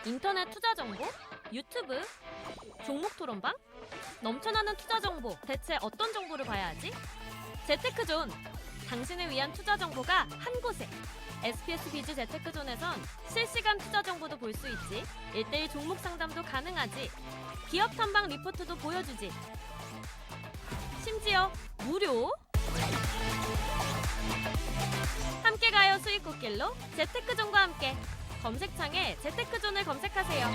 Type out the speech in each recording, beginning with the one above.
인터넷 투자 정보? 유튜브? 종목 토론방? 넘쳐나는 투자 정보, 대체 어떤 정보를 봐야 하지? 재테크존! 당신을 위한 투자 정보가 한 곳에! SPS 비즈 재테크존에선 실시간 투자 정보도 볼 수 있지, 1:1 종목 상담도 가능하지, 기업 탐방 리포트도 보여주지, 심지어 무료! 함께 가요 수익 꽃길로 재테크존과 함께! 검색창에 재테크존을 검색하세요.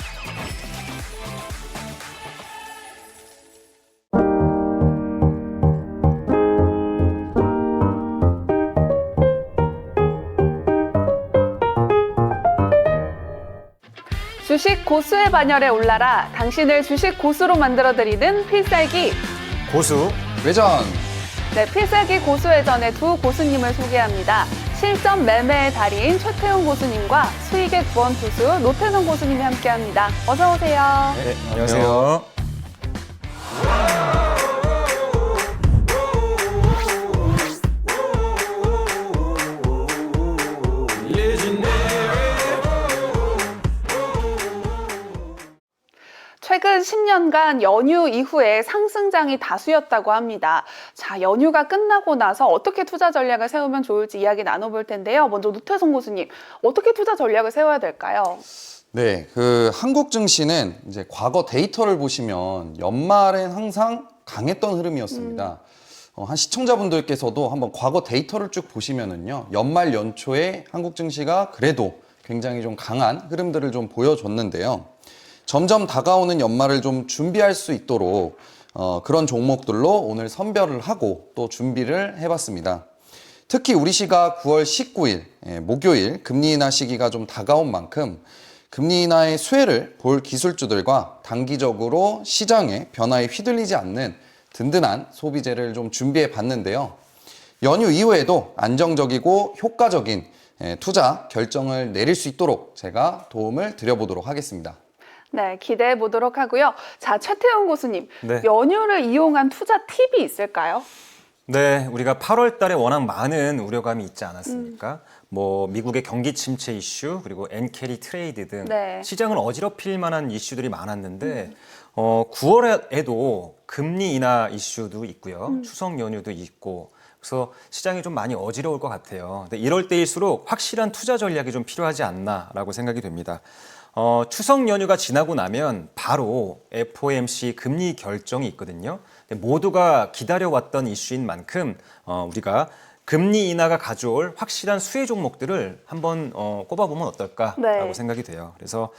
주식 고수의 반열에 올라라. 당신을 주식 고수로 만들어드리는 필살기 고수 외전. 네, 필살기 고수회전의 두 고수님을 소개합니다. 실전 매매의 달인 최태훈 고수님과 수익의 구원 투수 노태성 고수님이 함께합니다. 어서 오세요. 네, 안녕하세요. 최근 10년간 연휴 이후에 상승장이 다수였다고 합니다. 자, 연휴가 끝나고 나서 어떻게 투자 전략을 세우면 좋을지 이야기 나눠볼 텐데요. 먼저 노태성 고수님, 어떻게 투자 전략을 세워야 될까요? 네, 한국 증시는 이제 과거 데이터를 보시면 연말엔 항상 강했던 흐름이었습니다. 한 시청자분들께서도 한번 과거 데이터를 쭉 보시면은요, 연말 연초에 한국 증시가 그래도 굉장히 좀 강한 흐름들을 좀 보여줬는데요. 점점 다가오는 연말을 좀 준비할 수 있도록 그런 종목들로 오늘 선별을 하고 또 준비를 해봤습니다. 특히 우리 시각 9월 19일 목요일 금리 인하 시기가 좀 다가온 만큼 금리 인하의 수혜를 볼 기술주들과 단기적으로 시장의 변화에 휘둘리지 않는 든든한 소비재를 좀 준비해 봤는데요. 연휴 이후에도 안정적이고 효과적인 투자 결정을 내릴 수 있도록 제가 도움을 드려보도록 하겠습니다. 네, 기대해 보도록 하고요. 자, 최태훈 고수님, 네. 연휴를 이용한 투자 팁이 있을까요? 네, 우리가 8월 달에 워낙 많은 우려감이 있지 않았습니까? 뭐 미국의 경기 침체 이슈, 그리고 엔캐리 트레이드 등 네. 시장을 어지럽힐 만한 이슈들이 많았는데 9월에도 금리 인하 이슈도 있고요. 추석 연휴도 있고 그래서 시장이 좀 많이 어지러울 것 같아요. 근데 이럴 때일수록 확실한 투자 전략이 좀 필요하지 않나라고 생각이 됩니다. 추석 연휴가 지나고 나면 바로 FOMC 금리 결정이 있거든요. 근데 모두가 기다려왔던 이슈인 만큼 우리가 금리 인하가 가져올 확실한 수혜 종목들을 한번 꼽아보면 어떨까라고 네. 생각이 돼요. 그래서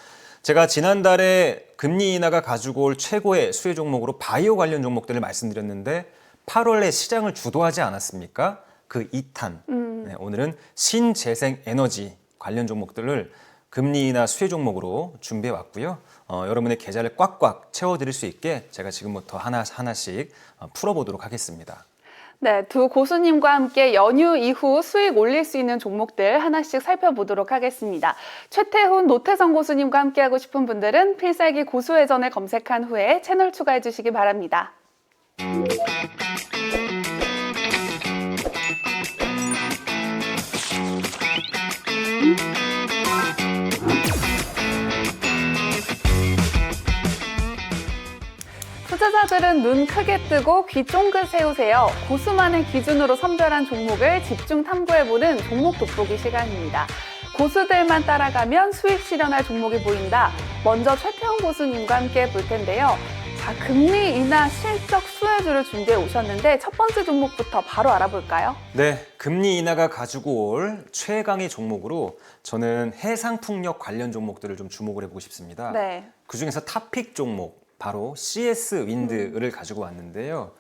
제가 지난달에 금리 인하가 가지고 올 최고의 수혜 종목으로 바이오 관련 종목들을 말씀드렸는데 8월에 시장을 주도하지 않았습니까? 그 2탄. 네, 오늘은 신재생 에너지 관련 종목들을 금리 인하 수혜 종목으로 준비해 왔고요. 여러분의 계좌를 꽉꽉 채워드릴 수 있게 제가 지금부터 하나씩 풀어보도록 하겠습니다. 네, 두 고수님과 함께 연휴 이후 수익 올릴 수 있는 종목들 하나씩 살펴보도록 하겠습니다. 최태훈, 노태성 고수님과 함께하고 싶은 분들은 필살기 고수회전을 검색한 후에 채널 추가해 주시기 바랍니다. 투자자들은 눈 크게 뜨고 귀 쫑긋 세우세요. 고수만의 기준으로 선별한 종목을 집중 탐구해보는 종목 돋보기 시간입니다. 고수들만 따라가면 수익 실현할 종목이 보인다. 먼저 최태훈 고수님과 함께 볼 텐데요. 자, 금리 인하 실적 수혜주를 준비해 오셨는데 첫 번째 종목부터 바로 알아볼까요? 네, 금리 인하가 가지고 올 최강의 종목으로 저는 해상풍력 관련 종목들을 좀 주목을 해보고 싶습니다. 네. 그중에서 탑픽 종목 바로 CS 윈드를 가지고 왔는데요.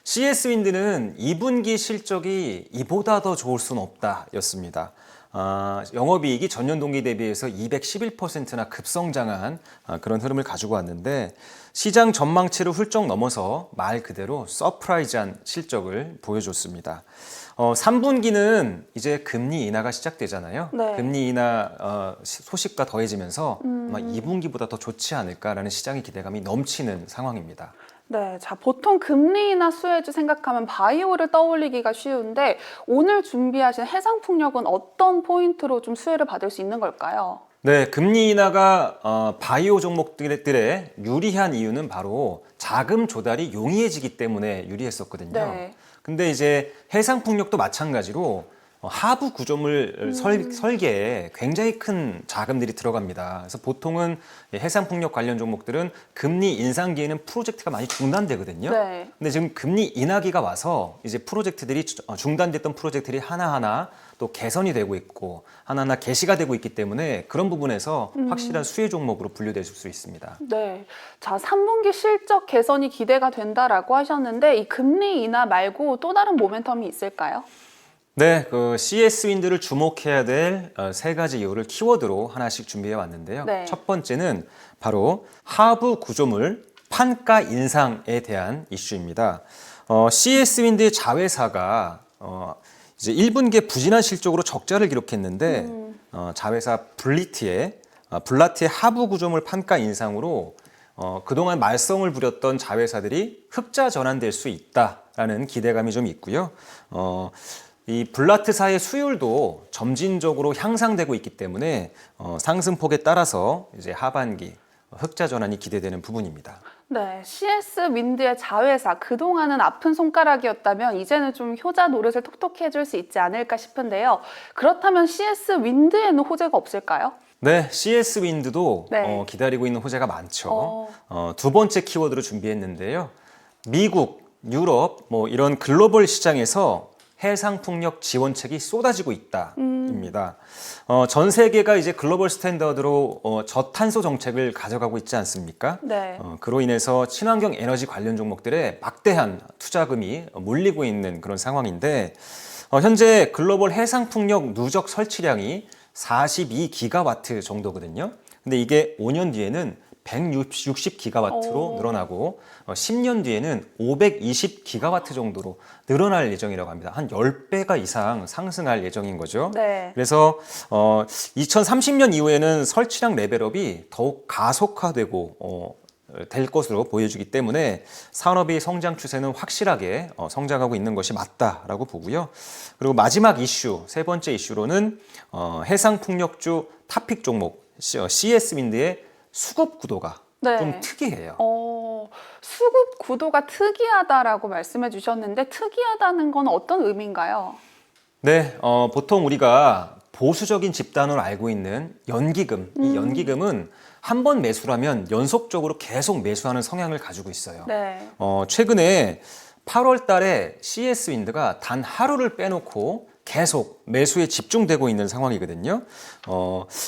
CS 윈드는 2분기 실적이 이보다 더 좋을 수는 없다 였습니다. 영업이익이 전년 동기 대비해서 211%나 급성장한 그런 흐름을 가지고 왔는데 시장 전망치를 훌쩍 넘어서 말 그대로 서프라이즈한 실적을 보여줬습니다. 3분기는 이제 금리 인하가 시작되잖아요. 네. 금리 인하 소식과 더해지면서 아마 2분기보다 더 좋지 않을까라는 시장의 기대감이 넘치는 상황입니다. 네, 자, 보통 금리 인하 수혜주 생각하면 바이오를 떠올리기가 쉬운데 오늘 준비하신 해상풍력은 어떤 포인트로 좀 수혜를 받을 수 있는 걸까요? 네, 금리 인하가 바이오 종목들에 유리한 이유는 바로 자금 조달이 용이해지기 때문에 유리했었거든요. 네. 근데 이제 해상풍력도 마찬가지로 하부 구조물 설계에 굉장히 큰 자금들이 들어갑니다. 그래서 보통은 해상풍력 관련 종목들은 금리 인상기에는 프로젝트가 많이 중단되거든요. 네. 근데 지금 금리 인하기가 와서 이제 프로젝트들이 중단됐던 프로젝트들이 하나하나 또 개선이 되고 있고 하나하나 개시가 되고 있기 때문에 그런 부분에서 확실한 수혜 종목으로 분류될 수 있습니다. 네. 자, 3분기 실적 개선이 기대가 된다라고 하셨는데 이 금리 인하 말고 또 다른 모멘텀이 있을까요? 네, 그 CS 윈드를 주목해야 될 세 가지 이유를 키워드로 하나씩 준비해 왔는데요. 네. 첫 번째는 바로 하부 구조물 판가 인상에 대한 이슈입니다. CS 윈드의 자회사가 이제 1분기에 부진한 실적으로 적자를 기록했는데 자회사 블라티의 하부 구조물 판가 인상으로 그동안 말썽을 부렸던 자회사들이 흑자 전환될 수 있다라는 기대감이 좀 있고요. 이 블라트사의 수율도 점진적으로 향상되고 있기 때문에 상승폭에 따라서 이제 하반기 흑자 전환이 기대되는 부분입니다. 네, CS 윈드의 자회사 그동안은 아픈 손가락이었다면 이제는 좀 효자 노릇을 톡톡히 해줄 수 있지 않을까 싶은데요. 그렇다면 CS 윈드에는 호재가 없을까요? 네, CS 윈드도 네. 기다리고 있는 호재가 많죠. 두 번째 키워드로 준비했는데요. 미국, 유럽, 뭐 이런 글로벌 시장에서 해상풍력 지원책이 쏟아지고 있다입니다. 전 세계가 이제 글로벌 스탠더드로 저탄소 정책을 가져가고 있지 않습니까? 네. 그로 인해서 친환경 에너지 관련 종목들에 막대한 투자금이 몰리고 있는 그런 상황인데 현재 글로벌 해상풍력 누적 설치량이 42기가와트 정도거든요. 근데 이게 5년 뒤에는 160기가와트로 늘어나고 10년 뒤에는 520기가와트 정도로 늘어날 예정이라고 합니다. 한 10배가 이상 상승할 예정인 거죠. 네. 그래서 2030년 이후에는 설치량 레벨업이 더욱 가속화되고 될 것으로 보여지기 때문에 산업의 성장 추세는 확실하게 성장하고 있는 것이 맞다라고 보고요. 그리고 마지막 이슈, 세 번째 이슈로는 해상풍력주 탑픽 종목 CS 윈드의 수급 구도가 네. 좀 특이해요. 수급 구도가 특이하다라고 말씀해 주셨는데 특이하다는 건 어떤 의미인가요? 네, 보통 우리가 보수적인 집단으로 알고 있는 연기금, 이 연기금은 한 번 매수하면 연속적으로 계속 매수하는 성향을 가지고 있어요. 네. 최근에 8월 달에 CS 윈드가 단 하루를 빼놓고 계속 매수에 집중되고 있는 상황이거든요.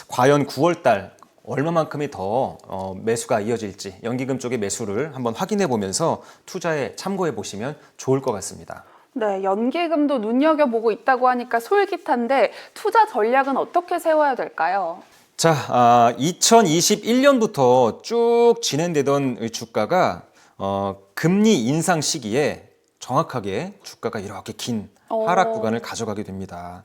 과연 9월 달 얼마만큼이 더 매수가 이어질지 연기금 쪽의 매수를 한번 확인해 보면서 투자에 참고해 보시면 좋을 것 같습니다. 네, 연기금도 눈여겨보고 있다고 하니까 솔깃한데 투자 전략은 어떻게 세워야 될까요? 자, 2021년부터 쭉 진행되던 이 주가가 금리 인상 시기에 정확하게 주가가 이렇게 긴 하락 구간을 가져가게 됩니다.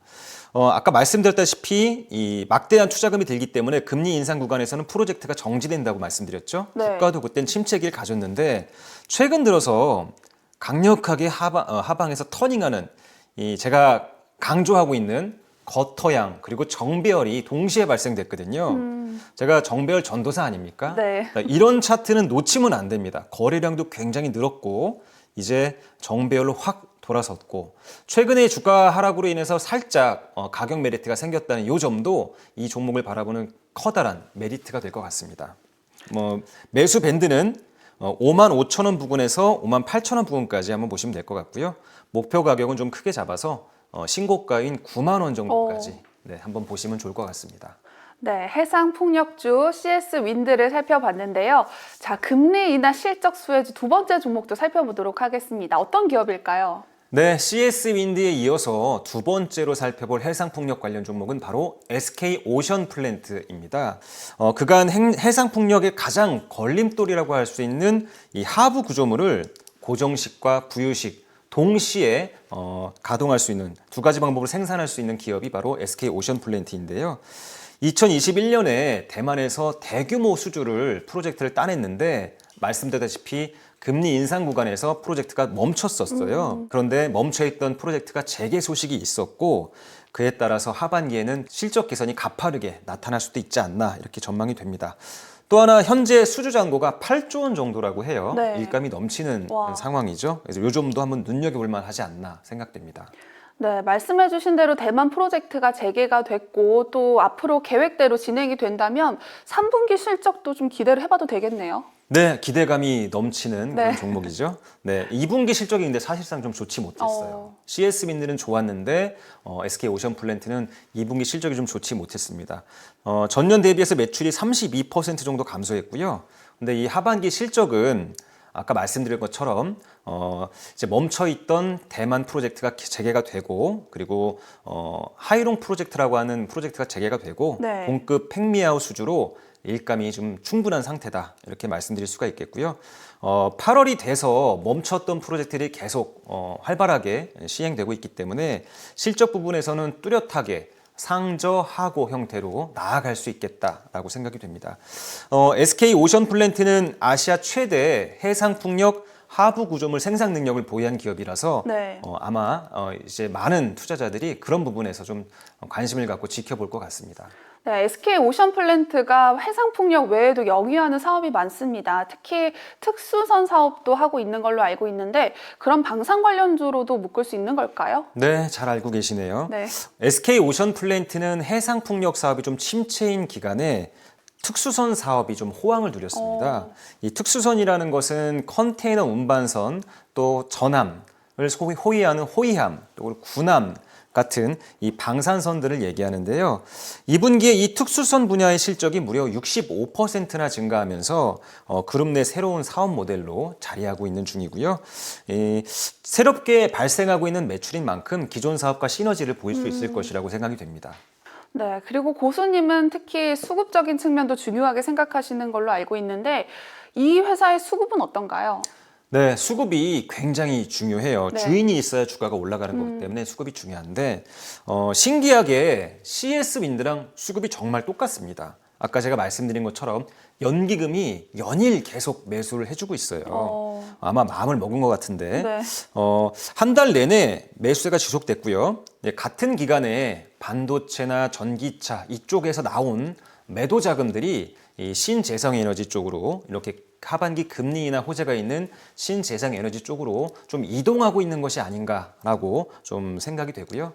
아까 말씀드렸다시피 이 막대한 투자금이 들기 때문에 금리 인상 구간에서는 프로젝트가 정지된다고 말씀드렸죠. 네. 주가도 그땐 침체기를 가졌는데 최근 들어서 강력하게 하방에서 터닝하는 이 제가 강조하고 있는 거터양 그리고 정배열이 동시에 발생됐거든요. 제가 정배열 전도사 아닙니까? 네. 이런 차트는 놓치면 안 됩니다. 거래량도 굉장히 늘었고 이제 정배열로 확 돌아섰고 최근에 주가 하락으로 인해서 살짝 가격 메리트가 생겼다는 이 점도 이 종목을 바라보는 커다란 메리트가 될 것 같습니다. 매수 밴드는 55,000원 부근에서 58,000원 부근까지 한번 보시면 될 것 같고요. 목표 가격은 좀 크게 잡아서 신고가인 9만 원 정도까지 한번 보시면 좋을 것 같습니다. 네, 해상풍력주 CS 윈드를 살펴봤는데요. 자, 금리 인하 실적 수혜주 두 번째 종목도 살펴보도록 하겠습니다. 어떤 기업일까요? 네, CS 윈드에 이어서 두 번째로 살펴볼 해상풍력 관련 종목은 바로 SK 오션 플랜트입니다. 그간 해상풍력의 가장 걸림돌이라고 할 수 있는 이 하부 구조물을 고정식과 부유식 동시에 가동할 수 있는 두 가지 방법으로 생산할 수 있는 기업이 바로 SK 오션 플랜트인데요. 2021년에 대만에서 대규모 수주를 프로젝트를 따냈는데 말씀드렸다시피 금리 인상 구간에서 프로젝트가 멈췄었어요. 그런데 멈춰있던 프로젝트가 재개 소식이 있었고 그에 따라서 하반기에는 실적 개선이 가파르게 나타날 수도 있지 않나 이렇게 전망이 됩니다. 또 하나 현재 수주 잔고가 8조 원 정도라고 해요. 네. 일감이 넘치는 와. 상황이죠. 그래서 요 점도 한번 눈여겨볼 만하지 않나 생각됩니다. 네, 말씀해주신 대로 대만 프로젝트가 재개가 됐고 또 앞으로 계획대로 진행이 된다면 3분기 실적도 좀 기대를 해봐도 되겠네요. 네, 기대감이 넘치는 네. 그런 종목이죠. 네, 2분기 실적이 근데 사실상 좀 좋지 못했어요. CS윈드는 좋았는데 SK 오션플랜트는 2분기 실적이 좀 좋지 못했습니다. 전년 대비해서 매출이 32% 정도 감소했고요. 근데 이 하반기 실적은 아까 말씀드린 것처럼 이제 멈춰 있던 대만 프로젝트가 재개가 되고 그리고 하이롱 프로젝트라고 하는 프로젝트가 재개가 되고 네. 공급 팽미아웃 수주로 일감이 좀 충분한 상태다 이렇게 말씀드릴 수가 있겠고요. 8월이 돼서 멈췄던 프로젝트들이 계속 활발하게 시행되고 있기 때문에 실적 부분에서는 뚜렷하게 상저하고 형태로 나아갈 수 있겠다라고 생각이 됩니다. SK 오션플랜트는 아시아 최대 해상풍력 하부 구조물 생산 능력을 보유한 기업이라서 네. 아마 이제 많은 투자자들이 그런 부분에서 좀 관심을 갖고 지켜볼 것 같습니다. 네, SK 오션플랜트가 해상풍력 외에도 영위하는 사업이 많습니다. 특히 특수선 사업도 하고 있는 걸로 알고 있는데 그런 방산 관련주로도 묶을 수 있는 걸까요? 네, 잘 알고 계시네요. 네. SK 오션플랜트는 해상풍력 사업이 좀 침체인 기간에 특수선 사업이 좀 호황을 누렸습니다. 이 특수선이라는 것은 컨테이너 운반선 또 전함을 호위하는 호위함 또 군함 같은 이 방산선들을 얘기하는데요. 2분기에 이 특수선 분야의 실적이 무려 65%나 증가하면서 그룹 내 새로운 사업 모델로 자리하고 있는 중이고요. 새롭게 발생하고 있는 매출인 만큼 기존 사업과 시너지를 보일 수 있을 것이라고 생각이 됩니다. 네, 그리고 고수님은 특히 수급적인 측면도 중요하게 생각하시는 걸로 알고 있는데 이 회사의 수급은 어떤가요? 네, 수급이 굉장히 중요해요. 네. 주인이 있어야 주가가 올라가는 거기 때문에 수급이 중요한데 신기하게 CS윈드랑 수급이 정말 똑같습니다. 아까 제가 말씀드린 것처럼 연기금이 연일 계속 매수를 해주고 있어요. 아마 마음을 먹은 것 같은데 네. 한 달 내내 매수세가 지속됐고요. 네, 같은 기간에 반도체나 전기차 이쪽에서 나온 매도 자금들이 이 신재생에너지 쪽으로 이렇게 하반기 금리 인하 호재가 있는 신재생에너지 쪽으로 좀 이동하고 있는 것이 아닌가라고 좀 생각이 되고요.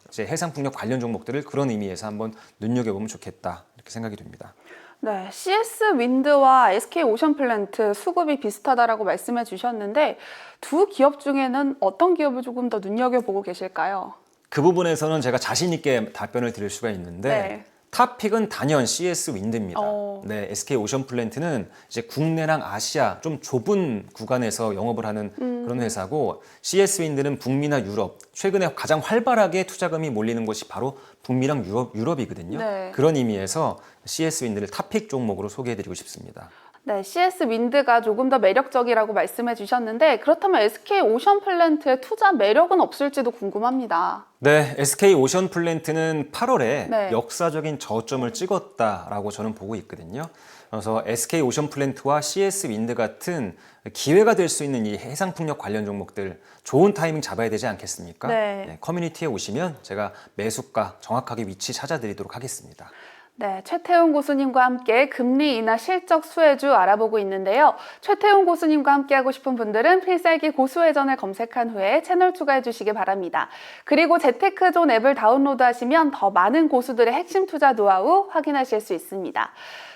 이제 해상풍력 관련 종목들을 그런 의미에서 한번 눈여겨보면 좋겠다 이렇게 생각이 됩니다. 네, CS 윈드와 SK 오션플랜트 수급이 비슷하다라고 말씀해 주셨는데 두 기업 중에는 어떤 기업을 조금 더 눈여겨보고 계실까요? 그 부분에서는 제가 자신 있게 답변을 드릴 수가 있는데 네. 탑픽은 단연 CS 윈드입니다. 어. 네, SK 오션플랜트는 이제 국내랑 아시아 좀 좁은 구간에서 영업을 하는 그런 회사고 CS 윈드는 북미나 유럽 최근에 가장 활발하게 투자금이 몰리는 곳이 바로 북미랑 유럽이거든요. 네. 그런 의미에서 CS 윈드를 탑픽 종목으로 소개해드리고 싶습니다. 네, CS 윈드가 조금 더 매력적이라고 말씀해 주셨는데 그렇다면 SK 오션플랜트의 투자 매력은 없을지도 궁금합니다. 네, SK 오션플랜트는 8월에 네. 역사적인 저점을 찍었다라고 저는 보고 있거든요. 그래서 SK 오션플랜트와 CS 윈드 같은 기회가 될 수 있는 이 해상풍력 관련 종목들 좋은 타이밍 잡아야 되지 않겠습니까? 네. 커뮤니티에 오시면 제가 매수가 정확하게 위치 찾아드리도록 하겠습니다. 네, 최태훈 고수님과 함께 금리 인하 실적 수혜주 알아보고 있는데요. 최태훈 고수님과 함께하고 싶은 분들은 필살기 고수회전을 검색한 후에 채널 추가해 주시기 바랍니다. 그리고 재테크존 앱을 다운로드하시면 더 많은 고수들의 핵심 투자 노하우 확인하실 수 있습니다.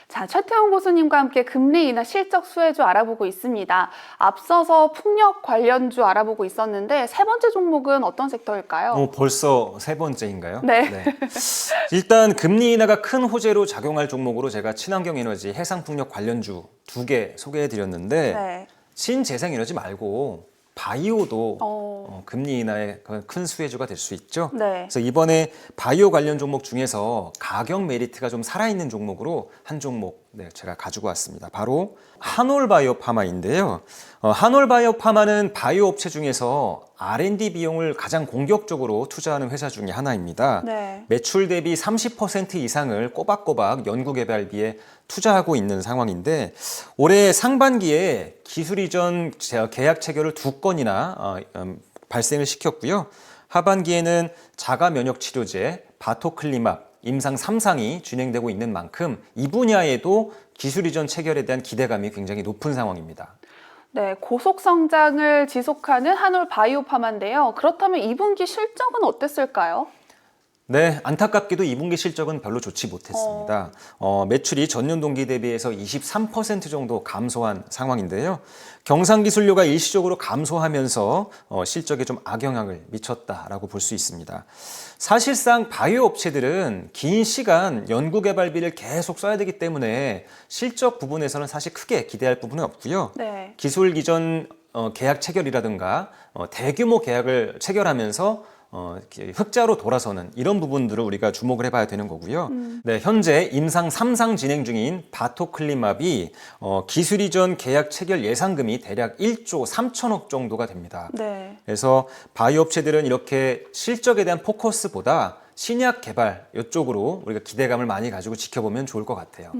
자, 최태훈 고수님과 함께 금리 인하 실적 수혜주 알아보고 있습니다. 앞서서 풍력 관련주 알아보고 있었는데 세 번째 종목은 어떤 섹터일까요? 벌써 세 번째인가요? 네. 일단 금리 인하가 큰 호재로 작용할 종목으로 제가 친환경 에너지, 해상풍력 관련주 2개 소개해드렸는데 네. 신재생에너지 말고 바이오도 금리 인하의 큰 수혜주가 될 수 있죠. 네. 그래서 이번에 바이오 관련 종목 중에서 가격 메리트가 좀 살아있는 종목으로 한 종목 제가 가지고 왔습니다. 바로 한올바이오파마인데요. 한올바이오파마는 바이오 업체 중에서 R&D 비용을 가장 공격적으로 투자하는 회사 중에 하나입니다. 네. 매출 대비 30% 이상을 꼬박꼬박 연구개발비에 투자하고 있는 상황인데 올해 상반기에 기술 이전 계약 체결을 2건이나 발생을 시켰고요. 하반기에는 자가 면역 치료제 바토클리맙 임상 3상이 진행되고 있는 만큼 이 분야에도 기술 이전 체결에 대한 기대감이 굉장히 높은 상황입니다. 네, 고속 성장을 지속하는 한올 바이오파마인데요. 그렇다면 2분기 실적은 어땠을까요? 네, 안타깝게도 2분기 실적은 별로 좋지 못했습니다. 매출이 전년 동기 대비해서 23% 정도 감소한 상황인데요. 경상기술료가 일시적으로 감소하면서 실적에 좀 악영향을 미쳤다라고 볼 수 있습니다. 사실상 바이오 업체들은 긴 시간 연구개발비를 계속 써야 되기 때문에 실적 부분에서는 사실 크게 기대할 부분은 없고요. 네. 기술 이전 계약 체결이라든가 대규모 계약을 체결하면서 흑자로 돌아서는 이런 부분들을 우리가 주목을 해봐야 되는 거고요. 네, 현재 임상 3상 진행 중인 바토클리맙이 기술 이전 계약 체결 예상금이 대략 1조 3천억 정도가 됩니다. 네. 그래서 바이오 업체들은 이렇게 실적에 대한 포커스보다 신약 개발 이쪽으로 우리가 기대감을 많이 가지고 지켜보면 좋을 것 같아요.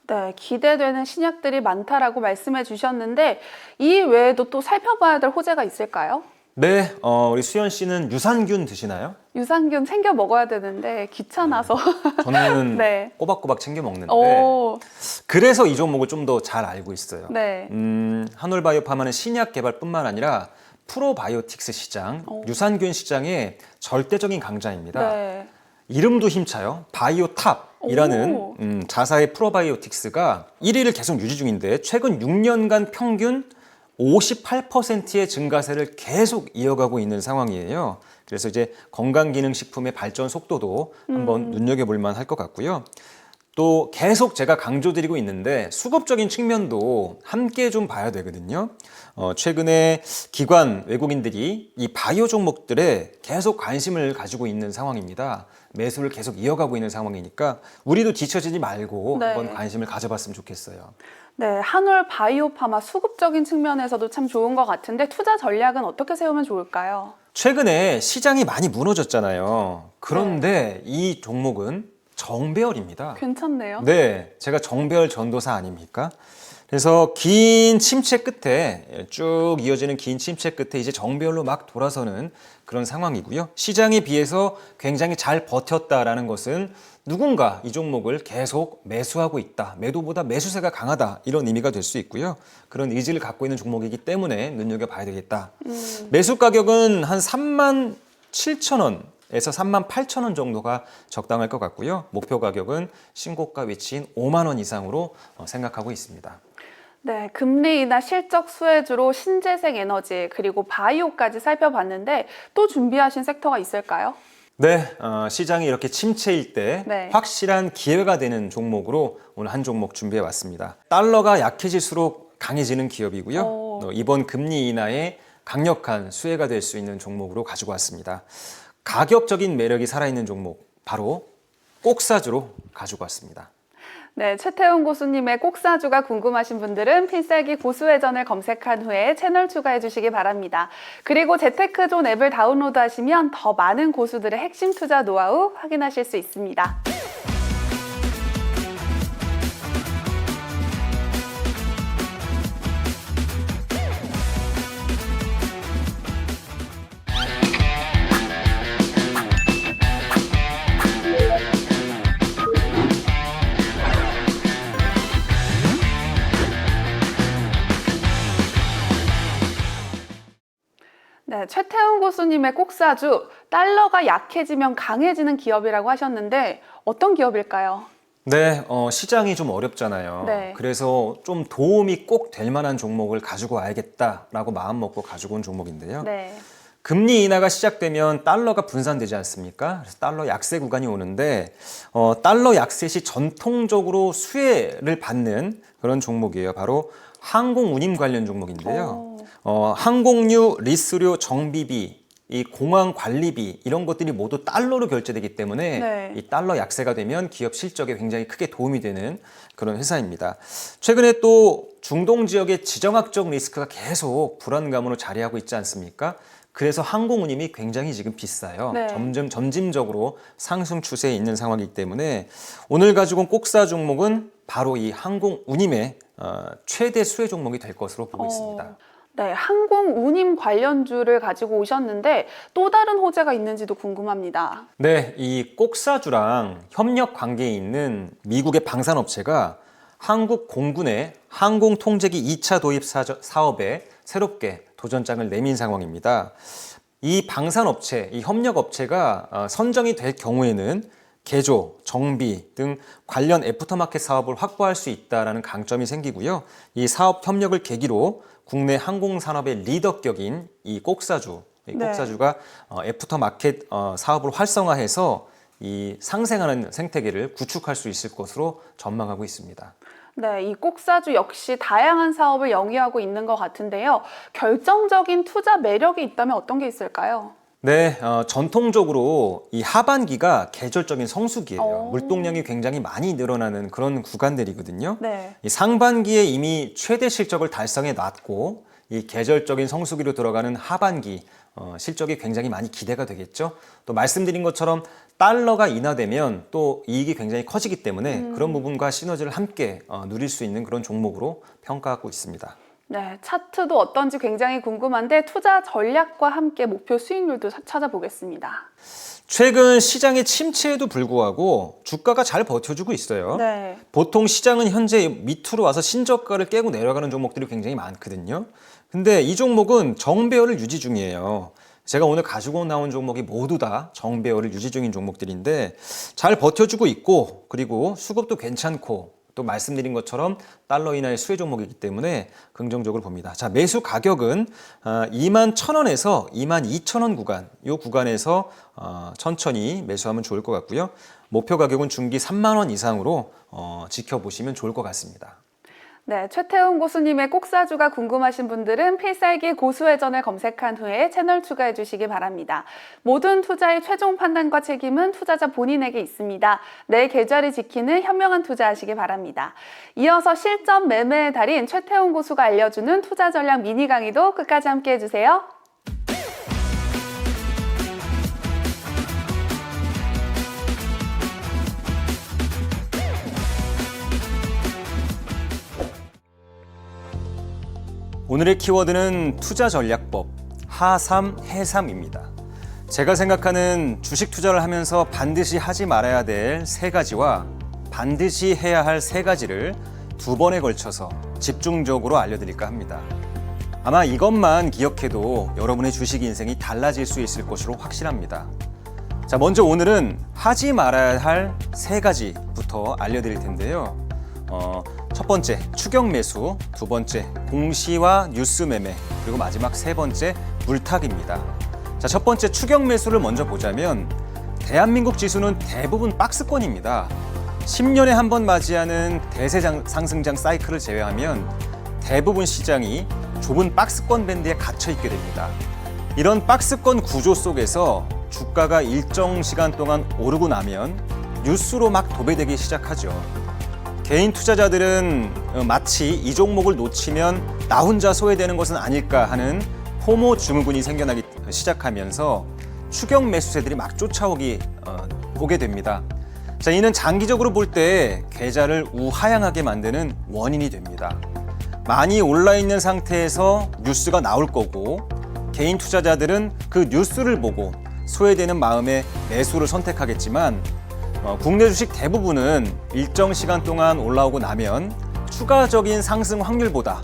네, 기대되는 신약들이 많다라고 말씀해 주셨는데 이 외에도 또 살펴봐야 될 호재가 있을까요? 네, 우리 수연 씨는 유산균 드시나요? 유산균 챙겨 먹어야 되는데 귀찮아서. 저는 네. 꼬박꼬박 챙겨 먹는데 오, 그래서 이 종목을 좀 더 잘 알고 있어요. 네. 한올바이오파마는 신약 개발뿐만 아니라 프로바이오틱스 시장, 유산균 시장의 절대적인 강자입니다. 네. 이름도 힘차요. 바이오탑이라는 자사의 프로바이오틱스가 1위를 계속 유지 중인데 최근 6년간 평균 58%의 증가세를 계속 이어가고 있는 상황이에요. 그래서 이제 건강기능식품의 발전 속도도 한번 눈여겨볼 만할 것 같고요. 또 계속 제가 강조드리고 있는데 수급적인 측면도 함께 좀 봐야 되거든요. 최근에 기관 외국인들이 이 바이오 종목들에 계속 관심을 가지고 있는 상황입니다. 매수를 계속 이어가고 있는 상황이니까 우리도 뒤처지지 말고 네. 한번 관심을 가져봤으면 좋겠어요. 네, 한올 바이오파마 수급적인 측면에서도 참 좋은 것 같은데 투자 전략은 어떻게 세우면 좋을까요? 최근에 시장이 많이 무너졌잖아요. 그런데 이 종목은 정배열입니다. 괜찮네요. 네, 제가 정배열 전도사 아닙니까? 그래서 긴 침체 끝에 쭉 이어지는 긴 침체 끝에 이제 정배열로 막 돌아서는 그런 상황이고요. 시장에 비해서 굉장히 잘 버텼다라는 것은 누군가 이 종목을 계속 매수하고 있다. 매도보다 매수세가 강하다. 이런 의미가 될 수 있고요. 그런 의지를 갖고 있는 종목이기 때문에 눈여겨봐야 되겠다. 매수 가격은 한 37,000원. 에서 38,000원 정도가 적당할 것 같고요. 목표 가격은 신고가 위치인 5만 원 이상으로 생각하고 있습니다. 네, 금리 인하 실적 수혜주로 신재생 에너지 그리고 바이오까지 살펴봤는데 또 준비하신 섹터가 있을까요? 네, 시장이 이렇게 침체일 때 네. 확실한 기회가 되는 종목으로 오늘 한 종목 준비해 왔습니다. 달러가 약해질수록 강해지는 기업이고요. 이번 금리 인하에 강력한 수혜가 될 수 있는 종목으로 가지고 왔습니다. 가격적인 매력이 살아있는 종목, 바로 꼭사주로 가지고 왔습니다. 네, 최태훈 고수님의 꼭사주가 궁금하신 분들은 필살기 고수회전을 검색한 후에 채널 추가해 주시기 바랍니다. 그리고 재테크존 앱을 다운로드하시면 더 많은 고수들의 핵심 투자 노하우 확인하실 수 있습니다. 네, 최태훈 고수님의 꼭사주, 달러가 약해지면 강해지는 기업이라고 하셨는데 어떤 기업일까요? 네, 시장이 좀 어렵잖아요. 네. 그래서 좀 도움이 꼭 될 만한 종목을 가지고 와야겠다라고 마음 먹고 가지고 온 종목인데요. 네. 금리 인하가 시작되면 달러가 분산되지 않습니까? 그래서 달러 약세 구간이 오는데 달러 약세 시 전통적으로 수혜를 받는 그런 종목이에요. 바로 항공운임 관련 종목인데요. 항공유, 리스료, 정비비, 이 공항 관리비 이런 것들이 모두 달러로 결제되기 때문에 네. 이 달러 약세가 되면 기업 실적에 굉장히 크게 도움이 되는 그런 회사입니다. 최근에 또 중동 지역의 지정학적 리스크가 계속 불안감으로 자리하고 있지 않습니까? 그래서 항공운임이 굉장히 지금 비싸요. 네. 점진적으로 상승 추세에 있는 상황이기 때문에 오늘 가지고 온 꼭사 종목은 바로 이 항공운임의 최대 수혜 종목이 될 것으로 보고 있습니다. 네, 항공 운임 관련주를 가지고 오셨는데 또 다른 호재가 있는지도 궁금합니다. 네, 이 꼭사주랑 협력 관계에 있는 미국의 방산업체가 한국 공군의 항공통제기 2차 도입 사업에 새롭게 도전장을 내민 상황입니다. 이 방산업체, 이 협력업체가 선정이 될 경우에는 개조, 정비 등 관련 애프터마켓 사업을 확보할 수 있다는 강점이 생기고요. 이 사업 협력을 계기로 국내 항공산업의 리더격인 이 꼭사주가 애프터마켓 사업을 활성화해서 이 상생하는 생태계를 구축할 수 있을 것으로 전망하고 있습니다. 네, 이 꼭사주 역시 다양한 사업을 영위하고 있는 것 같은데요. 결정적인 투자 매력이 있다면 어떤 게 있을까요? 네, 전통적으로 이 하반기가 계절적인 성수기예요. 물동량이 굉장히 많이 늘어나는 그런 구간들이거든요. 네. 이 상반기에 이미 최대 실적을 달성해 놨고 이 계절적인 성수기로 들어가는 하반기 실적이 굉장히 많이 기대가 되겠죠. 또 말씀드린 것처럼 달러가 인하되면 또 이익이 굉장히 커지기 때문에 그런 부분과 시너지를 함께 누릴 수 있는 그런 종목으로 평가하고 있습니다. 네, 차트도 어떤지 굉장히 궁금한데 투자 전략과 함께 목표 수익률도 찾아보겠습니다. 최근 시장의 침체에도 불구하고 주가가 잘 버텨주고 있어요. 네. 보통 시장은 현재 밑으로 와서 신저가를 깨고 내려가는 종목들이 굉장히 많거든요. 근데 이 종목은 정배열을 유지 중이에요. 제가 오늘 가지고 나온 종목이 모두 다 정배열을 유지 중인 종목들인데 잘 버텨주고 있고 그리고 수급도 괜찮고 또 말씀드린 것처럼 달러 인하의 수혜 종목이기 때문에 긍정적으로 봅니다. 자, 매수 가격은 21,000원에서 22,000원 구간, 이 구간에서 천천히 매수하면 좋을 것 같고요. 목표 가격은 중기 3만 원 이상으로 지켜보시면 좋을 것 같습니다. 네, 최태훈 고수님의 꼭사주가 궁금하신 분들은 필살기 고수회전을 검색한 후에 채널 추가해 주시기 바랍니다. 모든 투자의 최종 판단과 책임은 투자자 본인에게 있습니다. 내 계좌를 지키는 현명한 투자하시기 바랍니다. 이어서 실전 매매의 달인 최태훈 고수가 알려주는 투자 전략 미니 강의도 끝까지 함께 해주세요. 오늘의 키워드는 투자 전략법 하삼 해삼입니다. 제가 생각하는 주식 투자를 하면서 반드시 하지 말아야 될 세 가지와 반드시 해야 할 세 가지를 두 번에 걸쳐서 집중적으로 알려드릴까 합니다. 아마 이것만 기억해도 여러분의 주식 인생이 달라질 수 있을 것으로 확실합니다. 자, 먼저 오늘은 하지 말아야 할 세 가지부터 알려드릴 텐데요. 첫 번째, 추격 매수, 두 번째, 공시와 뉴스 매매, 그리고 마지막 세 번째, 물타기입니다. 자, 첫 번째 추격 매수를 먼저 보자면 대한민국 지수는 대부분 박스권입니다. 10년에 한 번 맞이하는 대세 상승장 사이클을 제외하면 대부분 시장이 좁은 박스권 밴드에 갇혀 있게 됩니다. 이런 박스권 구조 속에서 주가가 일정 시간 동안 오르고 나면 뉴스로 막 도배되기 시작하죠. 개인 투자자들은 마치 이 종목을 놓치면 나 혼자 소외되는 것은 아닐까 하는 포모 증후군이 생겨나기 시작하면서 추격 매수세들이 막 오게 됩니다. 자, 이는 장기적으로 볼 때 계좌를 우하향하게 만드는 원인이 됩니다. 많이 올라 있는 상태에서 뉴스가 나올 거고 개인 투자자들은 그 뉴스를 보고 소외되는 마음에 매수를 선택하겠지만 국내 주식 대부분은 일정 시간 동안 올라오고 나면 추가적인 상승 확률보다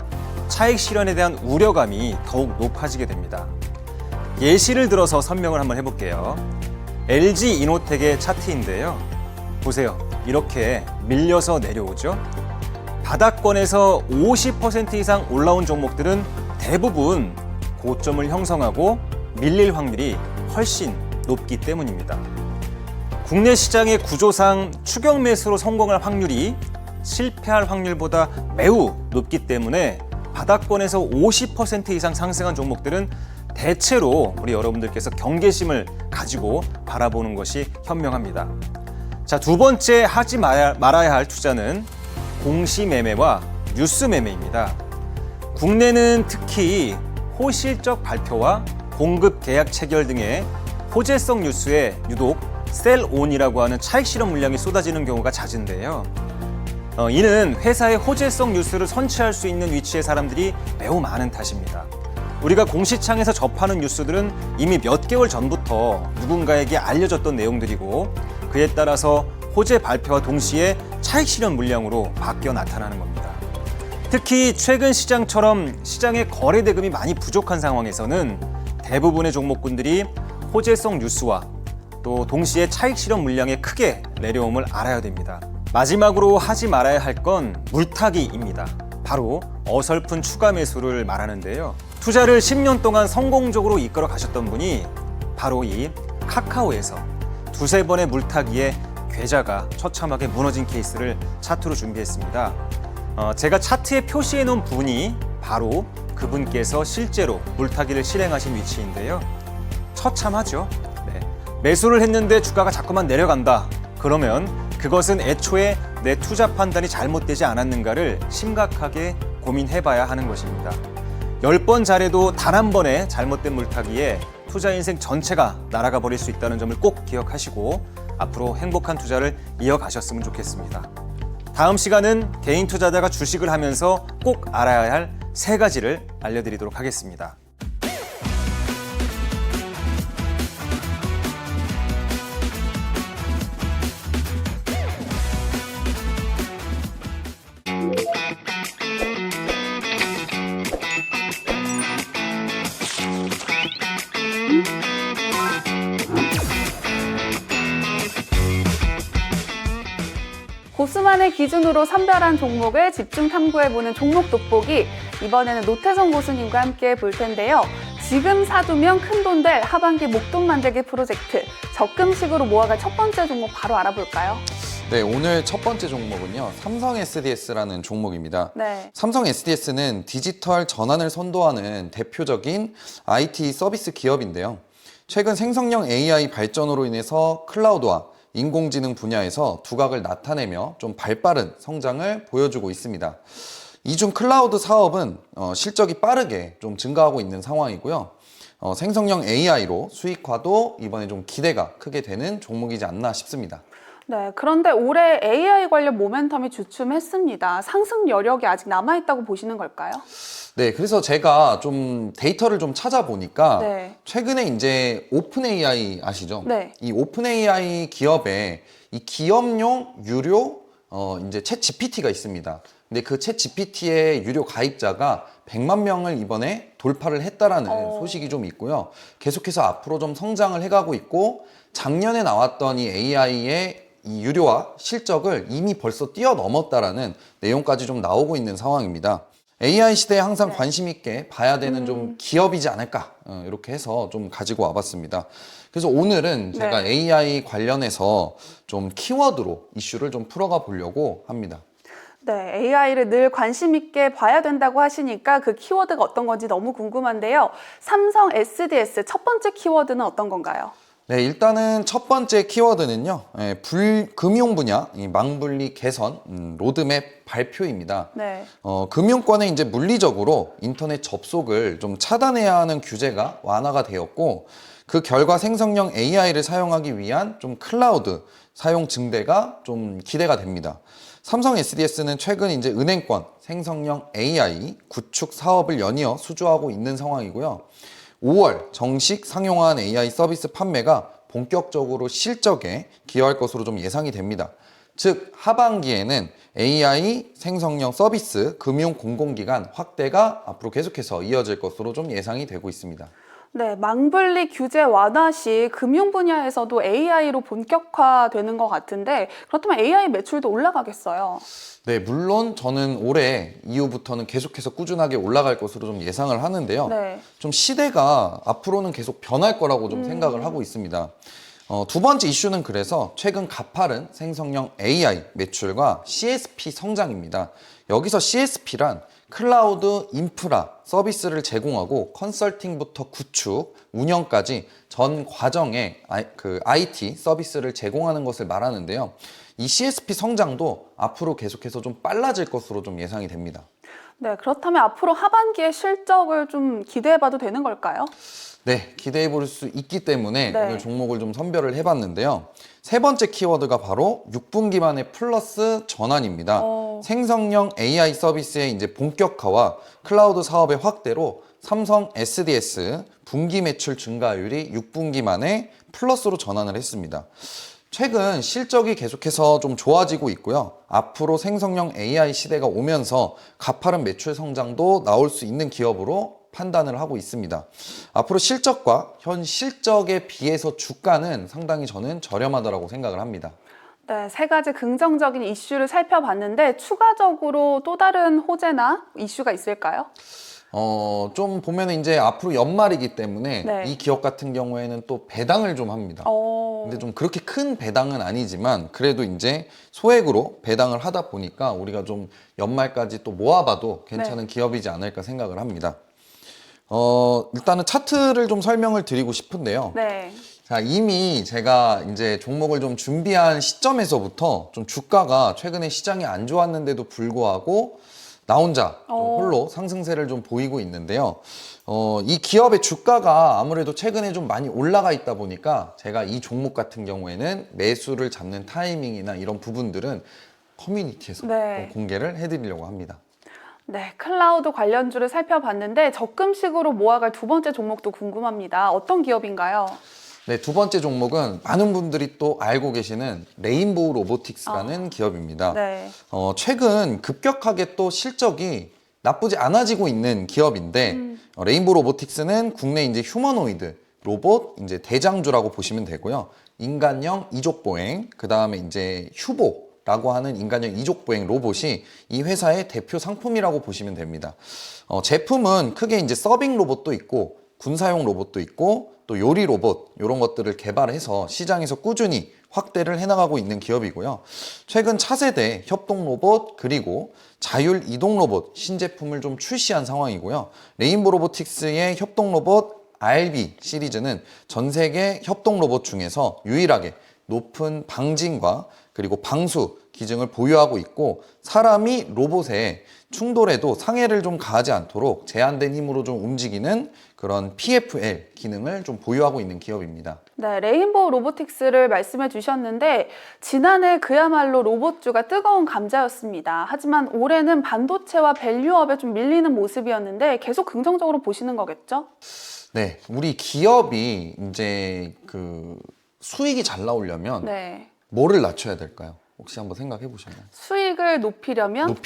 차익 실현에 대한 우려감이 더욱 높아지게 됩니다. 예시를 들어서 설명을 한번 해볼게요. LG 이노텍의 차트인데요. 보세요. 이렇게 밀려서 내려오죠. 바닥권에서 50% 이상 올라온 종목들은 대부분 고점을 형성하고 밀릴 확률이 훨씬 높기 때문입니다. 국내 시장의 구조상 추격 매수로 성공할 확률이 실패할 확률보다 매우 높기 때문에 바닥권에서 50% 이상 상승한 종목들은 대체로 우리 여러분들께서 경계심을 가지고 바라보는 것이 현명합니다. 자, 두 번째 하지 말아야 할 투자는 공시 매매와 뉴스 매매입니다. 국내는 특히 호실적 발표와 공급 계약 체결 등의 호재성 뉴스에 유독 셀온이라고 하는 차익 실현 물량이 쏟아지는 경우가 잦은데요. 이는 회사의 호재성 뉴스를 선취할 수 있는 위치의 사람들이 매우 많은 탓입니다. 우리가 공시창에서 접하는 뉴스들은 이미 몇 개월 전부터 누군가에게 알려졌던 내용들이고 그에 따라서 호재 발표와 동시에 차익 실현 물량으로 바뀌어 나타나는 겁니다. 특히 최근 시장처럼 시장의 거래 대금이 많이 부족한 상황에서는 대부분의 종목군들이 호재성 뉴스와 또 동시에 차익 실현 물량의 크게 내려옴을 알아야 됩니다. 마지막으로 하지 말아야 할 건 물타기입니다. 바로 어설픈 추가 매수를 말하는데요. 투자를 10년 동안 성공적으로 이끌어 가셨던 분이 바로 이 카카오에서 두세 번의 물타기에 계좌가 처참하게 무너진 케이스를 차트로 준비했습니다. 제가 차트에 표시해 놓은 분이 바로 그분께서 실제로 물타기를 실행하신 위치인데요. 처참하죠. 네. 매수를 했는데 주가가 자꾸만 내려간다. 그러면 그것은 애초에 내 투자 판단이 잘못되지 않았는가를 심각하게 고민해봐야 하는 것입니다. 10번 잘해도 단 한 번의 잘못된 물타기에 투자 인생 전체가 날아가 버릴 수 있다는 점을 꼭 기억하시고 앞으로 행복한 투자를 이어가셨으면 좋겠습니다. 다음 시간은 개인 투자자가 주식을 하면서 꼭 알아야 할 3가지를 알려드리도록 하겠습니다. 고수만의 기준으로 선별한 종목을 집중 탐구해보는 종목 돋보기. 이번에는 노태성 고수님과 함께 볼 텐데요. 지금 사두면 큰돈 될 하반기 목돈 만들기 프로젝트. 적금식으로 모아갈 첫 번째 종목 바로 알아볼까요? 네, 오늘 첫 번째 종목은요. 삼성 SDS라는 종목입니다. 네. 삼성 SDS는 디지털 전환을 선도하는 대표적인 IT 서비스 기업인데요. 최근 생성형 AI 발전으로 인해서 클라우드와 인공지능 분야에서 두각을 나타내며 좀 발빠른 성장을 보여주고 있습니다. 이 중 클라우드 사업은 실적이 빠르게 좀 증가하고 있는 상황이고요. 생성형 AI로 수익화도 이번에 좀 기대가 크게 되는 종목이지 않나 싶습니다. 네, 그런데 올해 AI 관련 모멘텀이 주춤했습니다. 상승 여력이 아직 남아있다고 보시는 걸까요? 네, 그래서 제가 좀 데이터를 좀 찾아보니까 네. 최근에 이제 오픈 AI 아시죠? 네. 이 오픈 AI 기업에 이 기업용 유료 이제 챗 GPT가 있습니다. 근데 그 챗 GPT의 유료 가입자가 100만 명을 이번에 돌파를 했다라는 소식이 좀 있고요. 계속해서 앞으로 좀 성장을 해가고 있고 작년에 나왔던 이 AI의 이 유료화 실적을 이미 벌써 뛰어넘었다라는 내용까지 좀 나오고 있는 상황입니다. AI 시대에 항상 관심 있게 봐야 되는 좀 기업이지 않을까 이렇게 해서 좀 가지고 와봤습니다. 그래서 오늘은 제가 AI 관련해서 좀 키워드로 이슈를 좀 풀어가 보려고 합니다. 네, AI를 늘 관심 있게 봐야 된다고 하시니까 그 키워드가 어떤 건지 너무 궁금한데요. 삼성 SDS 첫 번째 키워드는 어떤 건가요? 네, 일단은 첫 번째 키워드는요. 금융 분야 이 망분리 개선 로드맵 발표입니다. 네. 금융권에 이제 물리적으로 인터넷 접속을 좀 차단해야 하는 규제가 완화가 되었고 그 결과 생성형 AI를 사용하기 위한 좀 클라우드 사용 증대가 좀 기대가 됩니다. 삼성 SDS는 최근 이제 은행권 생성형 AI 구축 사업을 연이어 수주하고 있는 상황이고요. 5월 정식 상용화한 AI 서비스 판매가 본격적으로 실적에 기여할 것으로 좀 예상이 됩니다. 즉 하반기에는 AI 생성형 서비스 금융 공공기관 확대가 앞으로 계속해서 이어질 것으로 좀 예상이 되고 있습니다. 네, 망분리 규제 완화 시 금융 분야에서도 AI로 본격화되는 것 같은데 그렇다면 AI 매출도 올라가겠어요? 네, 물론 저는 올해 이후부터는 계속해서 꾸준하게 올라갈 것으로 좀 예상을 하는데요. 네. 좀 시대가 앞으로는 계속 변할 거라고 좀 생각을 하고 있습니다. 두 번째 이슈는 그래서 최근 가파른 생성형 AI 매출과 CSP 성장입니다. 여기서 CSP란 클라우드 인프라 서비스를 제공하고 컨설팅부터 구축, 운영까지 전 과정에 그 IT 서비스를 제공하는 것을 말하는데요. 이 CSP 성장도 앞으로 계속해서 좀 빨라질 것으로 좀 예상이 됩니다. 네, 그렇다면 앞으로 하반기의 실적을 좀 기대해봐도 되는 걸까요? 네, 기대해 볼 수 있기 때문에 네. 오늘 종목을 좀 선별을 해봤는데요. 세 번째 키워드가 바로 6분기만의 플러스 전환입니다. 생성형 AI 서비스의 이제 본격화와 클라우드 사업의 확대로 삼성 SDS 분기 매출 증가율이 6분기 만에 플러스로 전환을 했습니다. 최근 실적이 계속해서 좀 좋아지고 있고요. 앞으로 생성형 AI 시대가 오면서 가파른 매출 성장도 나올 수 있는 기업으로 판단을 하고 있습니다. 앞으로 실적과 현 실적에 비해서 주가는 상당히 저는 저렴하다고 생각을 합니다. 네, 세 가지 긍정적인 이슈를 살펴봤는데 추가적으로 또 다른 호재나 이슈가 있을까요? 좀 보면은 이제 앞으로 연말이기 때문에 네. 이 기업 같은 경우에는 또 배당을 좀 합니다. 근데 좀 그렇게 큰 배당은 아니지만 그래도 이제 소액으로 배당을 하다 보니까 우리가 좀 연말까지 또 모아봐도 괜찮은 기업이지 않을까 생각을 합니다. 일단은 차트를 좀 설명을 드리고 싶은데요. 네. 자, 이미 제가 이제 종목을 좀 준비한 시점에서부터 좀 주가가 최근에 시장이 안 좋았는데도 불구하고 나 혼자 좀 홀로 상승세를 좀 보이고 있는데요. 이 기업의 주가가 아무래도 최근에 좀 많이 올라가 있다 보니까 제가 이 종목 같은 경우에는 매수를 잡는 타이밍이나 이런 부분들은 커뮤니티에서 좀 공개를 해드리려고 합니다. 네, 클라우드 관련주를 살펴봤는데 적금식으로 모아갈 두 번째 종목도 궁금합니다. 어떤 기업인가요? 네, 두 번째 종목은 많은 분들이 또 알고 계시는 레인보우 로보틱스라는 기업입니다. 네. 최근 급격하게 또 실적이 나쁘지 않아지고 있는 기업인데 레인보우 로보틱스는 국내 이제 휴머노이드 로봇 이제 대장주라고 보시면 되고요. 인간형 이족보행, 그 다음에 이제 휴보라고 하는 인간형 이족보행 로봇이 이 회사의 대표 상품이라고 보시면 됩니다. 제품은 크게 이제 서빙 로봇도 있고 군사용 로봇도 있고 또 요리 로봇 이런 것들을 개발해서 시장에서 꾸준히 확대를 해나가고 있는 기업이고요. 최근 차세대 협동 로봇 그리고 자율 이동 로봇 신제품을 좀 출시한 상황이고요. 레인보우 로보틱스의 협동 로봇 RB 시리즈는 전 세계 협동 로봇 중에서 유일하게 높은 방진과 그리고 방수 기증을 보유하고 있고 사람이 로봇에 충돌해도 상해를 좀 가하지 않도록 제한된 힘으로 좀 움직이는 그런 PFL 기능을 좀 보유하고 있는 기업입니다. 네, 레인보우 로보틱스를 말씀해 주셨는데 지난해 그야말로 로봇주가 뜨거운 감자였습니다. 하지만 올해는 반도체와 밸류업에 좀 밀리는 모습이었는데 계속 긍정적으로 보시는 거겠죠? 네, 우리 기업이 이제 그 수익이 잘 나오려면 뭐를 낮춰야 될까요? 혹시 한번 생각해 보셨나요? 수익을 높이려면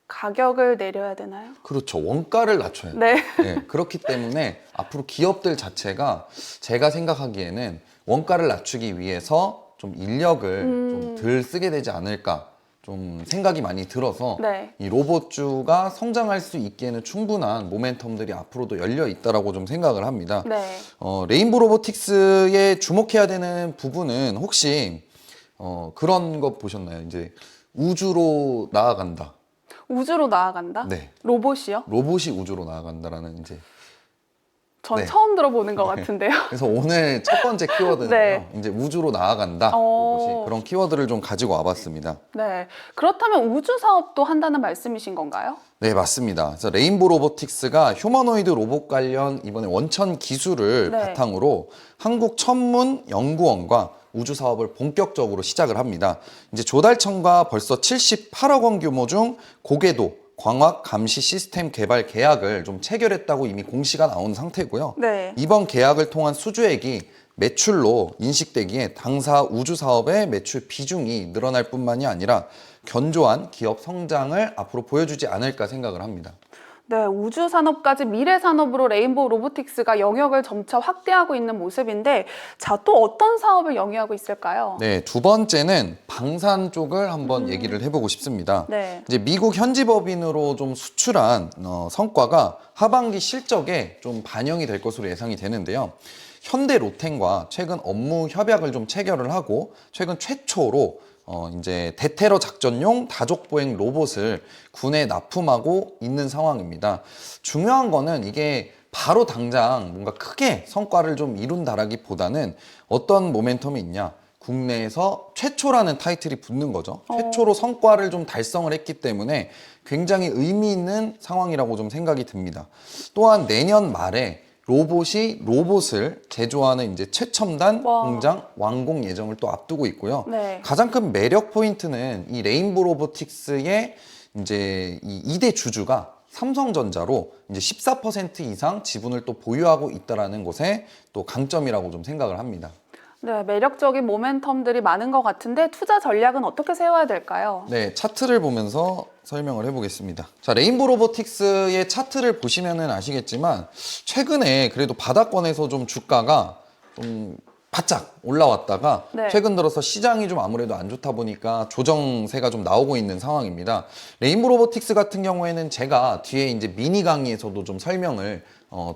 가격을 내려야 되나요? 그렇죠. 원가를 낮춰야 돼요. 네, 그렇기 때문에 앞으로 기업들 자체가 제가 생각하기에는 원가를 낮추기 위해서 좀 인력을 좀 덜 쓰게 되지 않을까 좀 생각이 많이 들어서 이 로봇주가 성장할 수 있기에는 충분한 모멘텀들이 앞으로도 열려 있다라고 좀 생각을 합니다. 레인보우 로보틱스에 주목해야 되는 부분은 혹시 그런 거 보셨나요? 이제 우주로 나아간다. 우주로 나아간다? 네. 로봇이요? 로봇이 우주로 나아간다라는 이제 전 처음 들어보는 것 같은데요. 그래서 오늘 첫 번째 키워드는요. 이제 우주로 나아간다. 로봇이 그런 키워드를 좀 가지고 와봤습니다. 네. 그렇다면 우주 사업도 한다는 말씀이신 건가요? 네, 맞습니다. 그래서 레인보우 로보틱스가 휴머노이드 로봇 관련 이번에 원천 기술을 바탕으로 한국천문연구원과 우주 사업을 본격적으로 시작을 합니다. 이제 조달청과 벌써 78억 원 규모 중 고궤도 광학 감시 시스템 개발 계약을 좀 체결했다고 이미 공시가 나온 상태고요. 이번 계약을 통한 수주액이 매출로 인식되기에 당사 우주 사업의 매출 비중이 늘어날 뿐만이 아니라 견조한 기업 성장을 앞으로 보여주지 않을까 생각을 합니다. 네, 우주 산업까지 미래 산업으로 레인보우 로보틱스가 영역을 점차 확대하고 있는 모습인데 자, 또 어떤 사업을 영위하고 있을까요? 네, 두 번째는 방산 쪽을 한번 얘기를 해보고 싶습니다. 이제 미국 현지 법인으로 좀 수출한 성과가 하반기 실적에 좀 반영이 될 것으로 예상이 되는데요. 현대 로텐과 최근 업무 협약을 좀 체결을 하고 최근 최초로 이제 대테러 작전용 다족보행 로봇을 군에 납품하고 있는 상황입니다. 중요한 거는 이게 바로 당장 뭔가 크게 성과를 좀 이룬다라기보다는 어떤 모멘텀이 있냐. 국내에서 최초라는 타이틀이 붙는 거죠. 최초로 성과를 좀 달성을 했기 때문에 굉장히 의미 있는 상황이라고 좀 생각이 듭니다. 또한 내년 말에 로봇을 제조하는 이제 최첨단 와. 공장 완공 예정을 또 앞두고 있고요. 네. 가장 큰 매력 포인트는 이 레인보 로보틱스의 이제 이 2대 주주가 삼성전자로 이제 14% 이상 지분을 또 보유하고 있다라는 것에 또 강점이라고 좀 생각을 합니다. 네, 매력적인 모멘텀들이 많은 것 같은데 투자 전략은 어떻게 세워야 될까요? 네, 차트를 보면서 설명을 해보겠습니다. 자, 레인보 로보틱스의 차트를 보시면은 아시겠지만 최근에 그래도 바닥권에서 좀 주가가 좀 바짝 올라왔다가 네. 최근 들어서 시장이 좀 아무래도 안 좋다 보니까 조정세가 좀 나오고 있는 상황입니다. 레인보 로보틱스 같은 경우에는 제가 뒤에 이제 미니 강의에서도 좀 설명을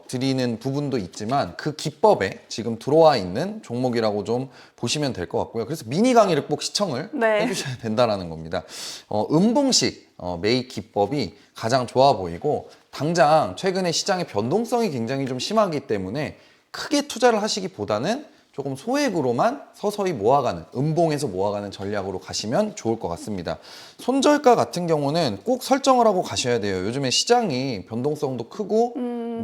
드리는 부분도 있지만 그 기법에 지금 들어와 있는 종목이라고 좀 보시면 될 것 같고요. 그래서 미니 강의를 꼭 시청을 네. 해주셔야 된다라는 겁니다. 음봉식 매입 기법이 가장 좋아 보이고 당장 최근에 시장의 변동성이 굉장히 좀 심하기 때문에 크게 투자를 하시기보다는 조금 소액으로만 서서히 모아가는, 음봉에서 모아가는 전략으로 가시면 좋을 것 같습니다. 손절가 같은 경우는 꼭 설정을 하고 가셔야 돼요. 요즘에 시장이 변동성도 크고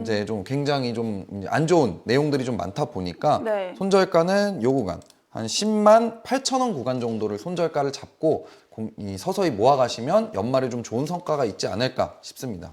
이제 좀 굉장히 좀 안 좋은 내용들이 좀 많다 보니까 네. 손절가는 요 구간 한 10만 8천 원 구간 정도를 손절가를 잡고 서서히 모아가시면 연말에 좀 좋은 성과가 있지 않을까 싶습니다.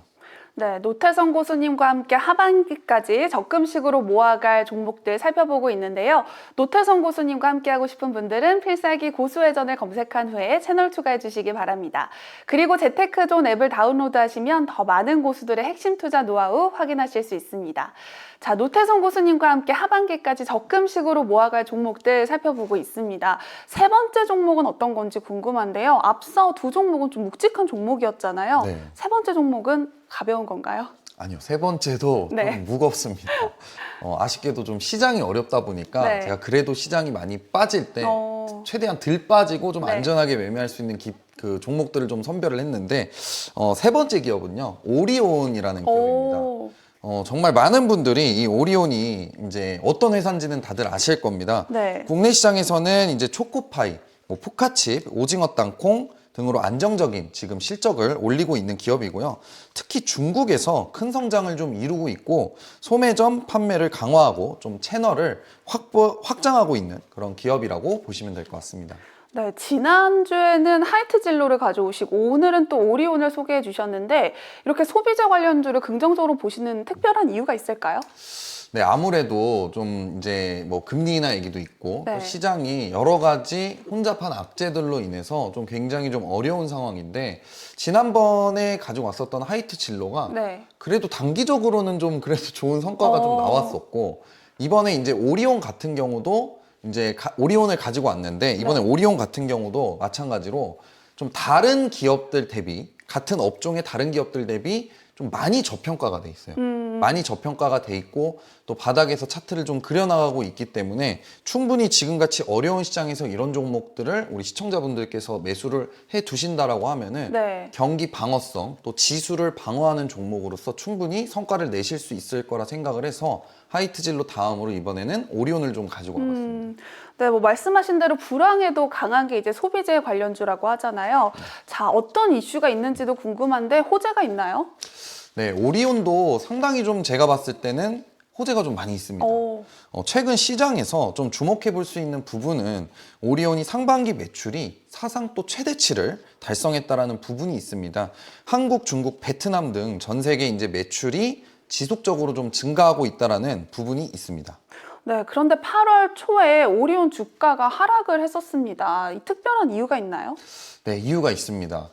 네, 노태성 고수님과 함께 하반기까지 적금식으로 모아갈 종목들 살펴보고 있는데요. 노태성 고수님과 함께하고 싶은 분들은 필살기 고수회전을 검색한 후에 채널 추가해 주시기 바랍니다. 그리고 재테크존 앱을 다운로드하시면 더 많은 고수들의 핵심 투자 노하우 확인하실 수 있습니다. 자, 노태성 고수님과 함께 하반기까지 적금식으로 모아갈 종목들 살펴보고 있습니다. 세 번째 종목은 어떤 건지 궁금한데요. 앞서 두 종목은 좀 묵직한 종목이었잖아요. 네. 세 번째 종목은 가벼운 건가요? 아니요, 세 번째도 네. 좀 무겁습니다. 아쉽게도 좀 시장이 어렵다 보니까 네. 제가 그래도 시장이 많이 빠질 때 최대한 덜 빠지고 좀 네. 안전하게 매매할 수 있는 그 종목들을 좀 선별을 했는데 세 번째 기업은요, 오리온이라는 기업입니다. 오. 정말 많은 분들이 이 오리온이 이제 어떤 회사인지는 다들 아실 겁니다. 네. 국내 시장에서는 이제 초코파이, 뭐 포카칩, 오징어 땅콩 등으로 안정적인 지금 실적을 올리고 있는 기업이고요. 특히 중국에서 큰 성장을 좀 이루고 있고 소매점 판매를 강화하고 좀 채널을 확장하고 있는 그런 기업이라고 보시면 될 것 같습니다. 네, 지난주에는 하이트 진로를 가져오시고 오늘은 또 오리온을 소개해 주셨는데 이렇게 소비자 관련주를 긍정적으로 보시는 특별한 이유가 있을까요? 네, 아무래도 좀 이제 뭐 금리 인하 얘기도 있고 네. 또 시장이 여러 가지 혼잡한 악재들로 인해서 좀 굉장히 좀 어려운 상황인데 지난번에 가지고 왔었던 하이트 진로가 네. 그래도 단기적으로는 좀 그래도 좋은 성과가 좀 나왔었고 이번에 이제 오리온 같은 경우도 이제 오리온을 가지고 왔는데 이번에 네. 오리온 같은 경우도 마찬가지로 좀 다른 기업들 대비 같은 업종의 다른 기업들 대비 좀 많이 저평가가 돼 있어요. 많이 저평가가 돼 있고 또 바닥에서 차트를 좀 그려나가고 있기 때문에 충분히 지금같이 어려운 시장에서 이런 종목들을 우리 시청자분들께서 매수를 해 두신다라고 하면은 네. 경기 방어성 또 지수를 방어하는 종목으로서 충분히 성과를 내실 수 있을 거라 생각을 해서 하이트진로 다음으로 이번에는 오리온을 좀 가지고 와봤습니다. 네, 뭐 말씀하신 대로 불황에도 강한 게 이제 소비재 관련주라고 하잖아요. 자, 어떤 이슈가 있는지도 궁금한데 호재가 있나요? 네, 오리온도 상당히 좀 제가 봤을 때는 호재가 좀 많이 있습니다. 최근 시장에서 좀 주목해 볼 수 있는 부분은 오리온이 상반기 매출이 사상 또 최대치를 달성했다라는 부분이 있습니다. 한국, 중국, 베트남 등 전 세계 이제 매출이 지속적으로 좀 증가하고 있다라는 부분이 있습니다. 네, 그런데 8월 초에 오리온 주가가 하락을 했었습니다. 이 특별한 이유가 있나요? 네, 이유가 있습니다.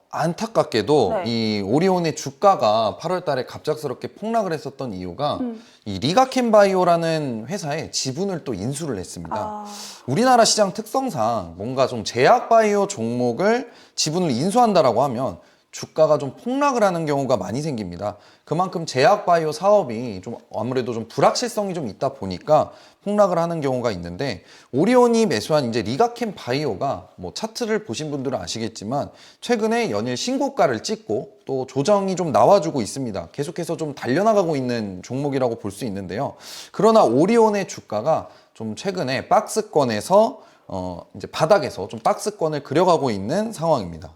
안타깝게도 네. 이 오리온의 주가가 8월 달에 갑작스럽게 폭락을 했었던 이유가 이 리가켄바이오라는 회사에 지분을 또 인수를 했습니다. 우리나라 시장 특성상 뭔가 좀 제약바이오 종목을 지분을 인수한다라고 하면 주가가 좀 폭락을 하는 경우가 많이 생깁니다. 그만큼 제약바이오 사업이 좀 아무래도 좀 불확실성이 좀 있다 보니까 폭락을 하는 경우가 있는데, 오리온이 매수한 이제 리가캠 바이오가 뭐 차트를 보신 분들은 아시겠지만 최근에 연일 신고가를 찍고 또 조정이 좀 나와주고 있습니다. 계속해서 좀 달려나가고 있는 종목이라고 볼 수 있는데요. 그러나 오리온의 주가가 좀 최근에 박스권에서 이제 바닥에서 좀 박스권을 그려가고 있는 상황입니다.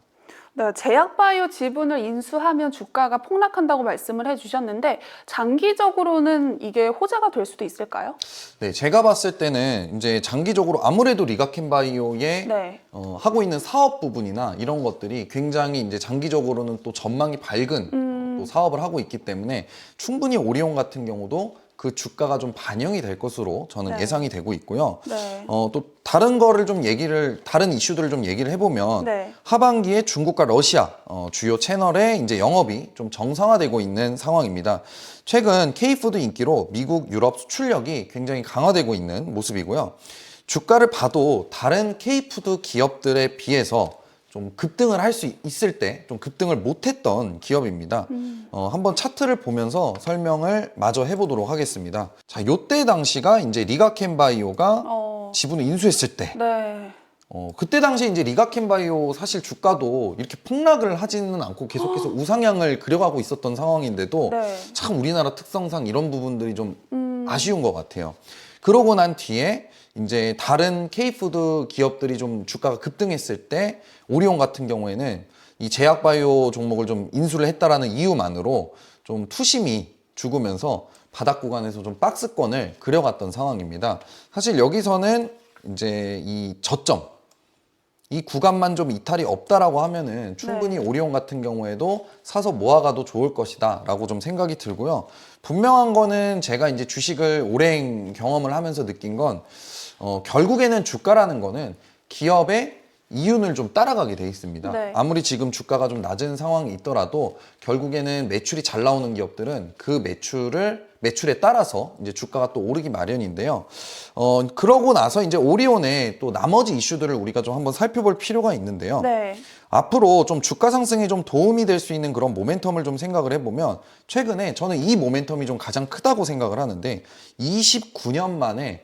네, 제약바이오 지분을 인수하면 주가가 폭락한다고 말씀을 해주셨는데 장기적으로는 이게 호재가 될 수도 있을까요? 네, 제가 봤을 때는 이제 장기적으로 아무래도 리가캠 바이오의 네. 하고 있는 사업 부분이나 이런 것들이 굉장히 이제 장기적으로는 또 전망이 밝은 또 사업을 하고 있기 때문에 충분히 오리온 같은 경우도 그 주가가 좀 반영이 될 것으로 저는 네. 예상이 되고 있고요. 네. 또 다른 거를 좀 다른 이슈들을 좀 얘기를 해보면 네. 하반기에 중국과 러시아 주요 채널의 이제 영업이 좀 정상화되고 있는 상황입니다. 최근 K푸드 인기로 미국, 유럽 수출력이 굉장히 강화되고 있는 모습이고요. 주가를 봐도 다른 K푸드 기업들에 비해서 좀 급등을 할 수 있을 때 좀 급등을 못했던 기업입니다. 한번 차트를 보면서 설명을 마저 해보도록 하겠습니다. 자, 요때 당시가 이제 리가캠 바이오가 지분을 인수했을 때, 네. 그때 당시 이제 리가캠 바이오 사실 주가도 이렇게 폭락을 하지는 않고 계속해서 우상향을 그려가고 있었던 상황인데도 네. 참 우리나라 특성상 이런 부분들이 좀 아쉬운 것 같아요. 그러고 난 뒤에 이제 다른 K푸드 기업들이 좀 주가가 급등했을 때 오리온 같은 경우에는 이 제약바이오 종목을 좀 인수를 했다라는 이유만으로 좀 투심이 죽으면서 바닥 구간에서 좀 박스권을 그려갔던 상황입니다. 사실 여기서는 이제 이 저점, 이 구간만 좀 이탈이 없다라고 하면은 충분히 오리온 같은 경우에도 사서 모아가도 좋을 것이다 라고 좀 생각이 들고요. 분명한 거는 제가 이제 주식을 오랜 경험을 하면서 느낀 건 결국에는 주가라는 거는 기업의 이윤을 좀 따라가게 돼 있습니다. 네. 아무리 지금 주가가 좀 낮은 상황이 있더라도 결국에는 매출이 잘 나오는 기업들은 그 매출에 따라서 이제 주가가 또 오르기 마련인데요. 그러고 나서 이제 오리온의 또 나머지 이슈들을 우리가 좀 한번 살펴볼 필요가 있는데요. 네. 앞으로 좀 주가 상승에 좀 도움이 될 수 있는 그런 모멘텀을 좀 생각을 해보면 최근에 저는 이 모멘텀이 좀 가장 크다고 생각을 하는데 29년 만에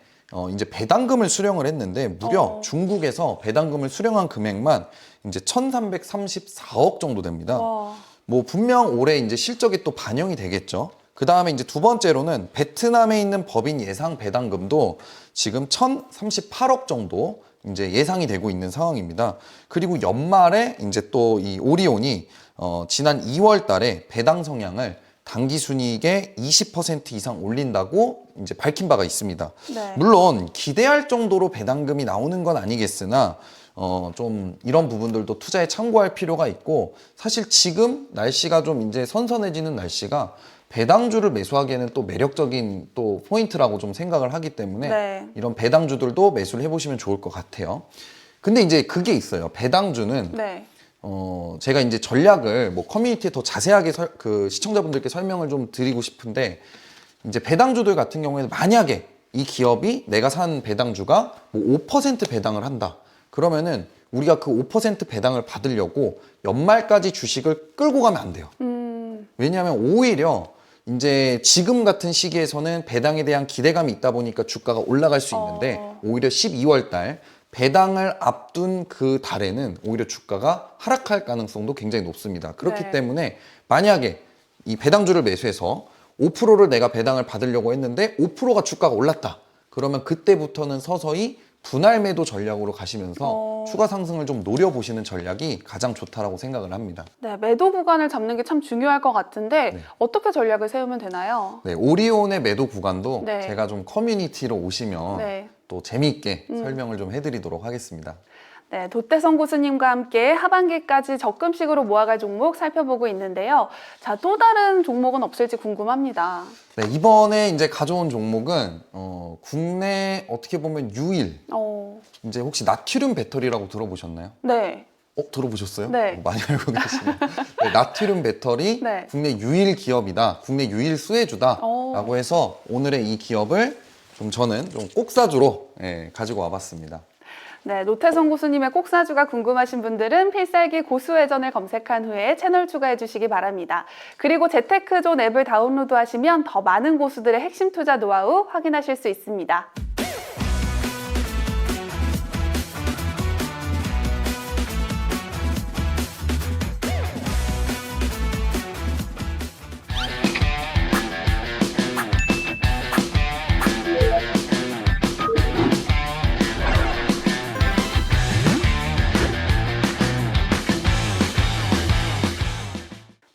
이제 배당금을 수령을 했는데 무려 중국에서 배당금을 수령한 금액만 이제 1,334억 정도 됩니다. 와. 뭐 분명 올해 이제 실적에 또 반영이 되겠죠. 그 다음에 이제 두 번째로는 베트남에 있는 법인 예상 배당금도 지금 1,038억 정도 이제 예상이 되고 있는 상황입니다. 그리고 연말에 이제 또 이 오리온이 지난 2월 달에 배당 성향을 당기 순이익의 20% 이상 올린다고 이제 밝힌 바가 있습니다. 네. 물론 기대할 정도로 배당금이 나오는 건 아니겠으나 좀 이런 부분들도 투자에 참고할 필요가 있고, 사실 지금 날씨가 좀 이제 선선해지는 날씨가 배당주를 매수하기에는 또 매력적인 또 포인트라고 좀 생각을 하기 때문에 네. 이런 배당주들도 매수를 해보시면 좋을 것 같아요. 근데 이제 그게 있어요. 배당주는 네. 제가 이제 전략을 뭐 커뮤니티에 더 자세하게 그 시청자분들께 설명을 좀 드리고 싶은데, 이제 배당주들 같은 경우에는 만약에 이 기업이 내가 산 배당주가 뭐 5% 배당을 한다. 그러면은 우리가 그 5% 배당을 받으려고 연말까지 주식을 끌고 가면 안 돼요. 왜냐하면 오히려 이제 지금 같은 시기에서는 배당에 대한 기대감이 있다 보니까 주가가 올라갈 수 있는데 오히려 12월 달 배당을 앞둔 그 달에는 오히려 주가가 하락할 가능성도 굉장히 높습니다. 그렇기 네. 때문에 만약에 이 배당주를 매수해서 5%를 내가 배당을 받으려고 했는데 5%가 주가가 올랐다. 그러면 그때부터는 서서히 분할 매도 전략으로 가시면서 추가 상승을 좀 노려보시는 전략이 가장 좋다라고 생각을 합니다. 네, 매도 구간을 잡는 게 참 중요할 것 같은데 어떻게 전략을 세우면 되나요? 네, 오리온의 매도 구간도 네. 제가 좀 커뮤니티로 오시면 네. 또 재미있게 설명을 좀 해드리도록 하겠습니다. 네, 도태성 고수님과 함께 하반기까지 적금식으로 모아갈 종목 살펴보고 있는데요. 자, 또 다른 종목은 없을지 궁금합니다. 네, 이번에 이제 가져온 종목은 국내 어떻게 보면 유일, 이제 혹시 나트륨 배터리라고 들어보셨나요? 네. 들어보셨어요? 네. 많이 알고 계시네요. 네, 나트륨 배터리 네. 국내 유일 기업이다, 국내 유일 수혜주다라고 해서 오늘의 이 기업을 저는 좀 꼭사주로 가지고 와봤습니다. 네, 노태성 고수님의 꼭사주가 궁금하신 분들은 필살기 고수회전을 검색한 후에 채널 추가해 주시기 바랍니다. 그리고 재테크존 앱을 다운로드하시면 더 많은 고수들의 핵심 투자 노하우 확인하실 수 있습니다.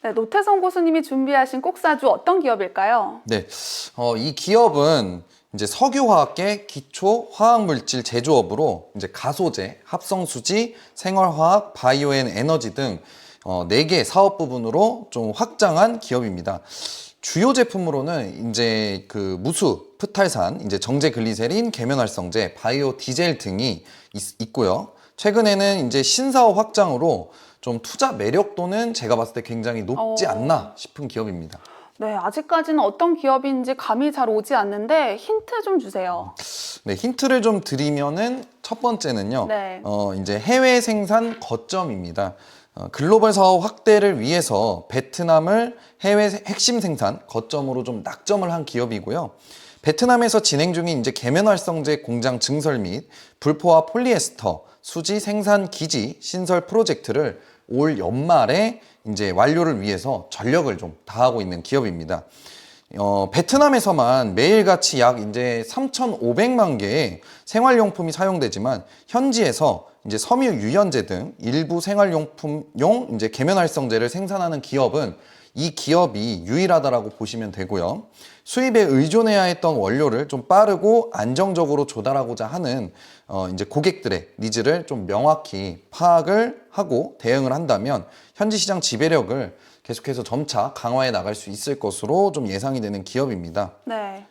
네, 노태성 고수님이 준비하신 꼭사주 어떤 기업일까요? 네, 이 기업은 이제 석유화학계 기초 화학물질 제조업으로 이제 가소제, 합성수지, 생활화학, 바이오 앤 에너지 등 4개 사업 부분으로 좀 확장한 기업입니다. 주요 제품으로는 이제 그 무수, 프탈산, 이제 정제 글리세린, 계면활성제, 바이오 디젤 등이 있고요. 최근에는 이제 신사업 확장으로 좀 투자 매력도는 제가 봤을 때 굉장히 높지 않나 싶은 기업입니다. 네, 아직까지는 어떤 기업인지 감이 잘 오지 않는데 힌트 좀 주세요. 네, 힌트를 좀 드리면은 첫 번째는요. 네. 이제 해외 생산 거점입니다. 글로벌 사업 확대를 위해서 베트남을 해외 핵심 생산 거점으로 좀 낙점을 한 기업이고요. 베트남에서 진행 중인 이제 계면활성제 공장 증설 및 불포화 폴리에스터 수지 생산 기지 신설 프로젝트를 올 연말에 이제 완료를 위해서 전력을 좀 다하고 있는 기업입니다. 베트남에서만 매일같이 약 이제 3,500만 개의 생활용품이 사용되지만 현지에서 이제 섬유 유연제 등 일부 생활용품용 이제 계면활성제를 생산하는 기업은 이 기업이 유일하다라고 보시면 되고요. 수입에 의존해야 했던 원료를 좀 빠르고 안정적으로 조달하고자 하는 이제 고객들의 니즈를 좀 명확히 파악을 하고 대응을 한다면 현지 시장 지배력을 계속해서 점차 강화해 나갈 수 있을 것으로 좀 예상이 되는 기업입니다. 네.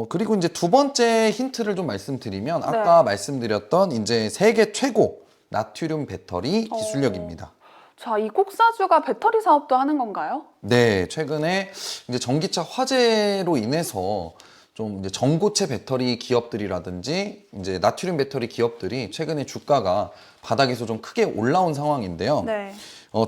그리고 이제 두 번째 힌트를 좀 말씀드리면 아까 말씀드렸던 이제 세계 최고 나트륨 배터리 기술력입니다. 자, 이 꼭사주가 배터리 사업도 하는 건가요? 네, 최근에 이제 전기차 화재로 인해서 좀 이제 전고체 배터리 기업들이라든지 이제 나트륨 배터리 기업들이 최근에 주가가 바닥에서 좀 크게 올라온 상황인데요. 네.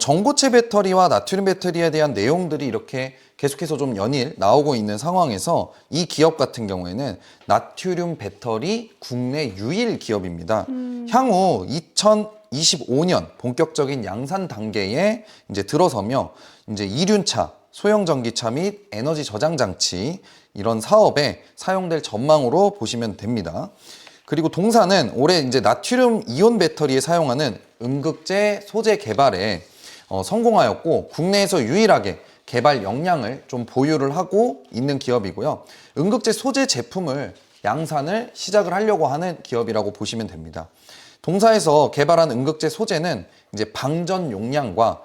전고체 배터리와 나트륨 배터리에 대한 내용들이 이렇게 계속해서 좀 연일 나오고 있는 상황에서 이 기업 같은 경우에는 나트륨 배터리 국내 유일 기업입니다. 향후 2025년 본격적인 양산 단계에 이제 들어서며 이제 이륜차, 소형 전기차 및 에너지 저장 장치 이런 사업에 사용될 전망으로 보시면 됩니다. 그리고 동사는 올해 이제 나트륨 이온 배터리에 사용하는 음극재 소재 개발에 성공하였고 국내에서 유일하게 개발 역량을 좀 보유를 하고 있는 기업이고요. 음극재 소재 제품을 양산을 시작을 하려고 하는 기업이라고 보시면 됩니다. 동사에서 개발한 음극재 소재는 이제 방전 용량과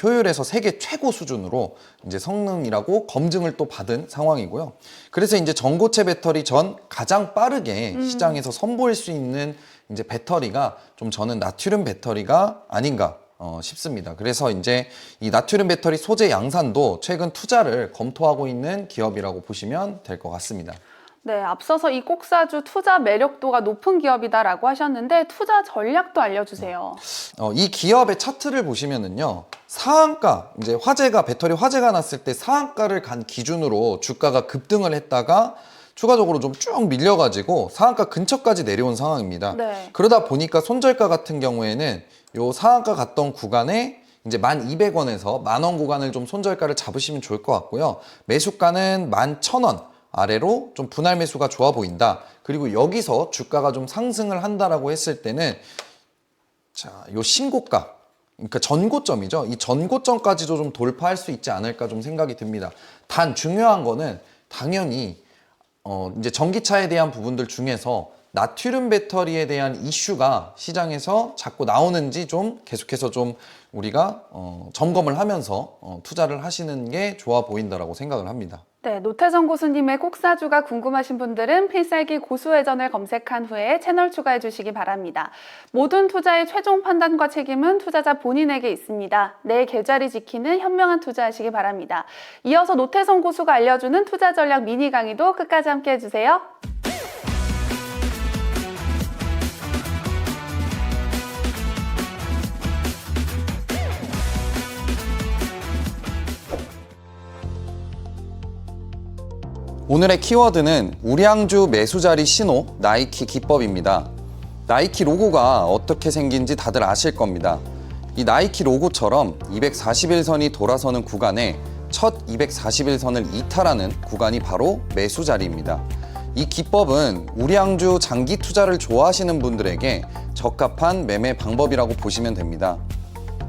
효율에서 세계 최고 수준으로 이제 성능이라고 검증을 또 받은 상황이고요. 그래서 이제 전고체 배터리 전 가장 빠르게 시장에서 선보일 수 있는 이제 배터리가 좀 저는 나트륨 배터리가 아닌가 싶습니다. 그래서 이제 이 나트륨 배터리 소재 양산도 최근 투자를 검토하고 있는 기업이라고 보시면 될 것 같습니다. 네, 앞서서 이 꼭사주 투자 매력도가 높은 기업이다라고 하셨는데 투자 전략도 알려주세요. 이 기업의 차트를 보시면은요, 상한가, 이제 배터리 화재가 났을 때 상한가를 간 기준으로 주가가 급등을 했다가 추가적으로 좀 쭉 밀려가지고 상한가 근처까지 내려온 상황입니다. 네. 그러다 보니까 손절가 같은 경우에는 요 상한가 갔던 구간에 이제 1,200원에서 10,000원 구간을 좀 손절가를 잡으시면 좋을 것 같고요. 매수가는 11,000원 아래로 좀 분할 매수가 좋아 보인다. 그리고 여기서 주가가 좀 상승을 한다라고 했을 때는 자, 요 신고가, 그러니까 전고점이죠. 이 전고점까지도 좀 돌파할 수 있지 않을까 좀 생각이 듭니다. 단 중요한 거는 당연히 이제 전기차에 대한 부분들 중에서 나트륨 배터리에 대한 이슈가 시장에서 자꾸 나오는지 좀 계속해서 좀 우리가 점검을 하면서 투자를 하시는 게 좋아 보인다라고 생각을 합니다. 네, 노태성 고수님의 꼭사주가 궁금하신 분들은 필살기 고수회전을 검색한 후에 채널 추가해 주시기 바랍니다. 모든 투자의 최종 판단과 책임은 투자자 본인에게 있습니다. 내 계좌를 지키는 현명한 투자하시기 바랍니다. 이어서 노태성 고수가 알려주는 투자 전략 미니 강의도 끝까지 함께 해주세요. 오늘의 키워드는 우량주 매수자리 신호 나이키 기법입니다. 나이키 로고가 어떻게 생긴지 다들 아실 겁니다. 이 나이키 로고처럼 241선이 돌아서는 구간에 첫 241선을 이탈하는 구간이 바로 매수자리입니다. 이 기법은 우량주 장기 투자를 좋아하시는 분들에게 적합한 매매 방법이라고 보시면 됩니다.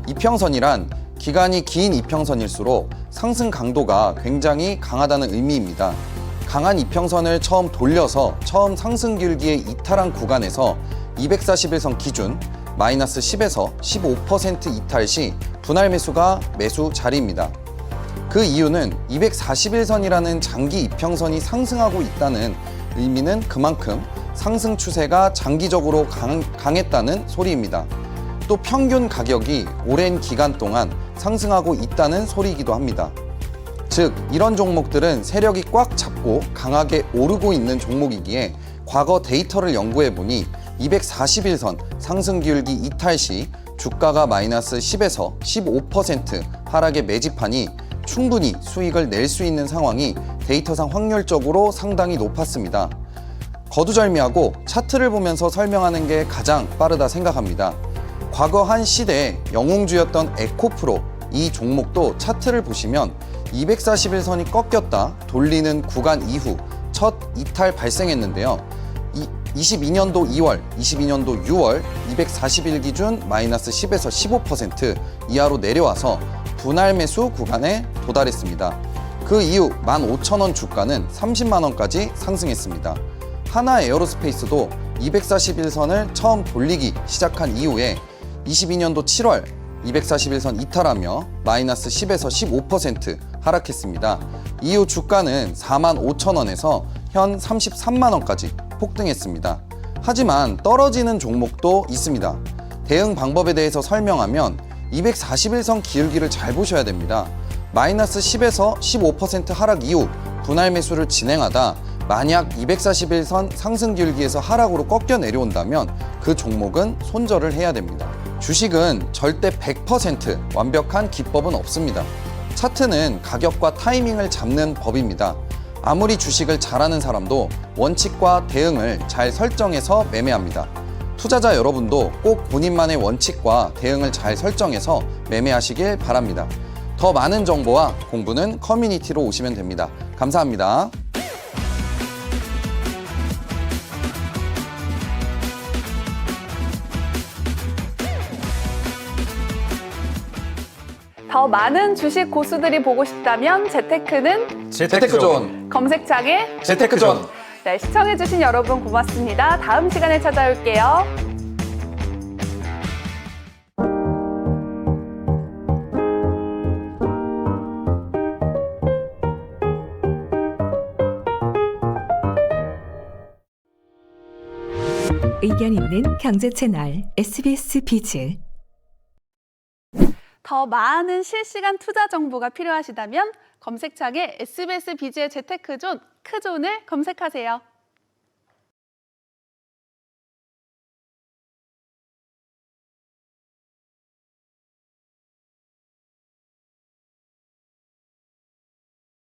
이평선이란 기간이 긴 이평선일수록 상승 강도가 굉장히 강하다는 의미입니다. 강한 이평선을 처음 돌려서 처음 상승 길기에 이탈한 구간에서 241선 기준 마이너스 10에서 15% 이탈 시 분할 매수가 매수 자리입니다. 그 이유는 241선이라는 장기 이평선이 상승하고 있다는 의미는 그만큼 상승 추세가 장기적으로 강했다는 소리입니다. 또 평균 가격이 오랜 기간 동안 상승하고 있다는 소리이기도 합니다. 즉, 이런 종목들은 세력이 꽉 잡고 강하게 오르고 있는 종목이기에 과거 데이터를 연구해 보니 241선 상승 기울기 이탈 시 주가가 마이너스 10에서 15% 하락에 매집하니 충분히 수익을 낼 수 있는 상황이 데이터상 확률적으로 상당히 높았습니다. 거두절미하고 차트를 보면서 설명하는 게 가장 빠르다 생각합니다. 과거 한 시대의 영웅주였던 에코프로 이 종목도 차트를 보시면 241선이 꺾였다 돌리는 구간 이후 첫 이탈 발생했는데요. 22년도 2월, 22년도 6월 241 기준 마이너스 10에서 15% 이하로 내려와서 분할 매수 구간에 도달했습니다. 그 이후 15,000원 주가는 30만 원까지 상승했습니다. 하나 에어로스페이스도 241선을 처음 돌리기 시작한 이후에 22년도 7월 241선 이탈하며 마이너스 10에서 15% 하락했습니다. 이후 주가는 45,000원에서 현 33만 원까지 폭등했습니다. 하지만 떨어지는 종목도 있습니다. 대응 방법에 대해서 설명하면 241선 기울기를 잘 보셔야 됩니다. 마이너스 10에서 15% 하락 이후 분할 매수를 진행하다 만약 241선 상승 기울기에서 하락으로 꺾여 내려온다면 그 종목은 손절을 해야 됩니다. 주식은 절대 100% 완벽한 기법은 없습니다. 차트는 가격과 타이밍을 잡는 법입니다. 아무리 주식을 잘하는 사람도 원칙과 대응을 잘 설정해서 매매합니다. 투자자 여러분도 꼭 본인만의 원칙과 대응을 잘 설정해서 매매하시길 바랍니다. 더 많은 정보와 공부는 커뮤니티로 오시면 됩니다. 감사합니다. 더 많은 주식 고수들이 보고 싶다면 재테크는 재테크존 검색창에 재테크존. 네, 시청해주신 여러분 고맙습니다. 다음 시간에 찾아올게요. 의견 있는 경제 채널 SBS 비즈. 더 많은 실시간 투자 정보가 필요하시다면 검색창에 SBS 비즈의 재테크존, 크존을 검색하세요.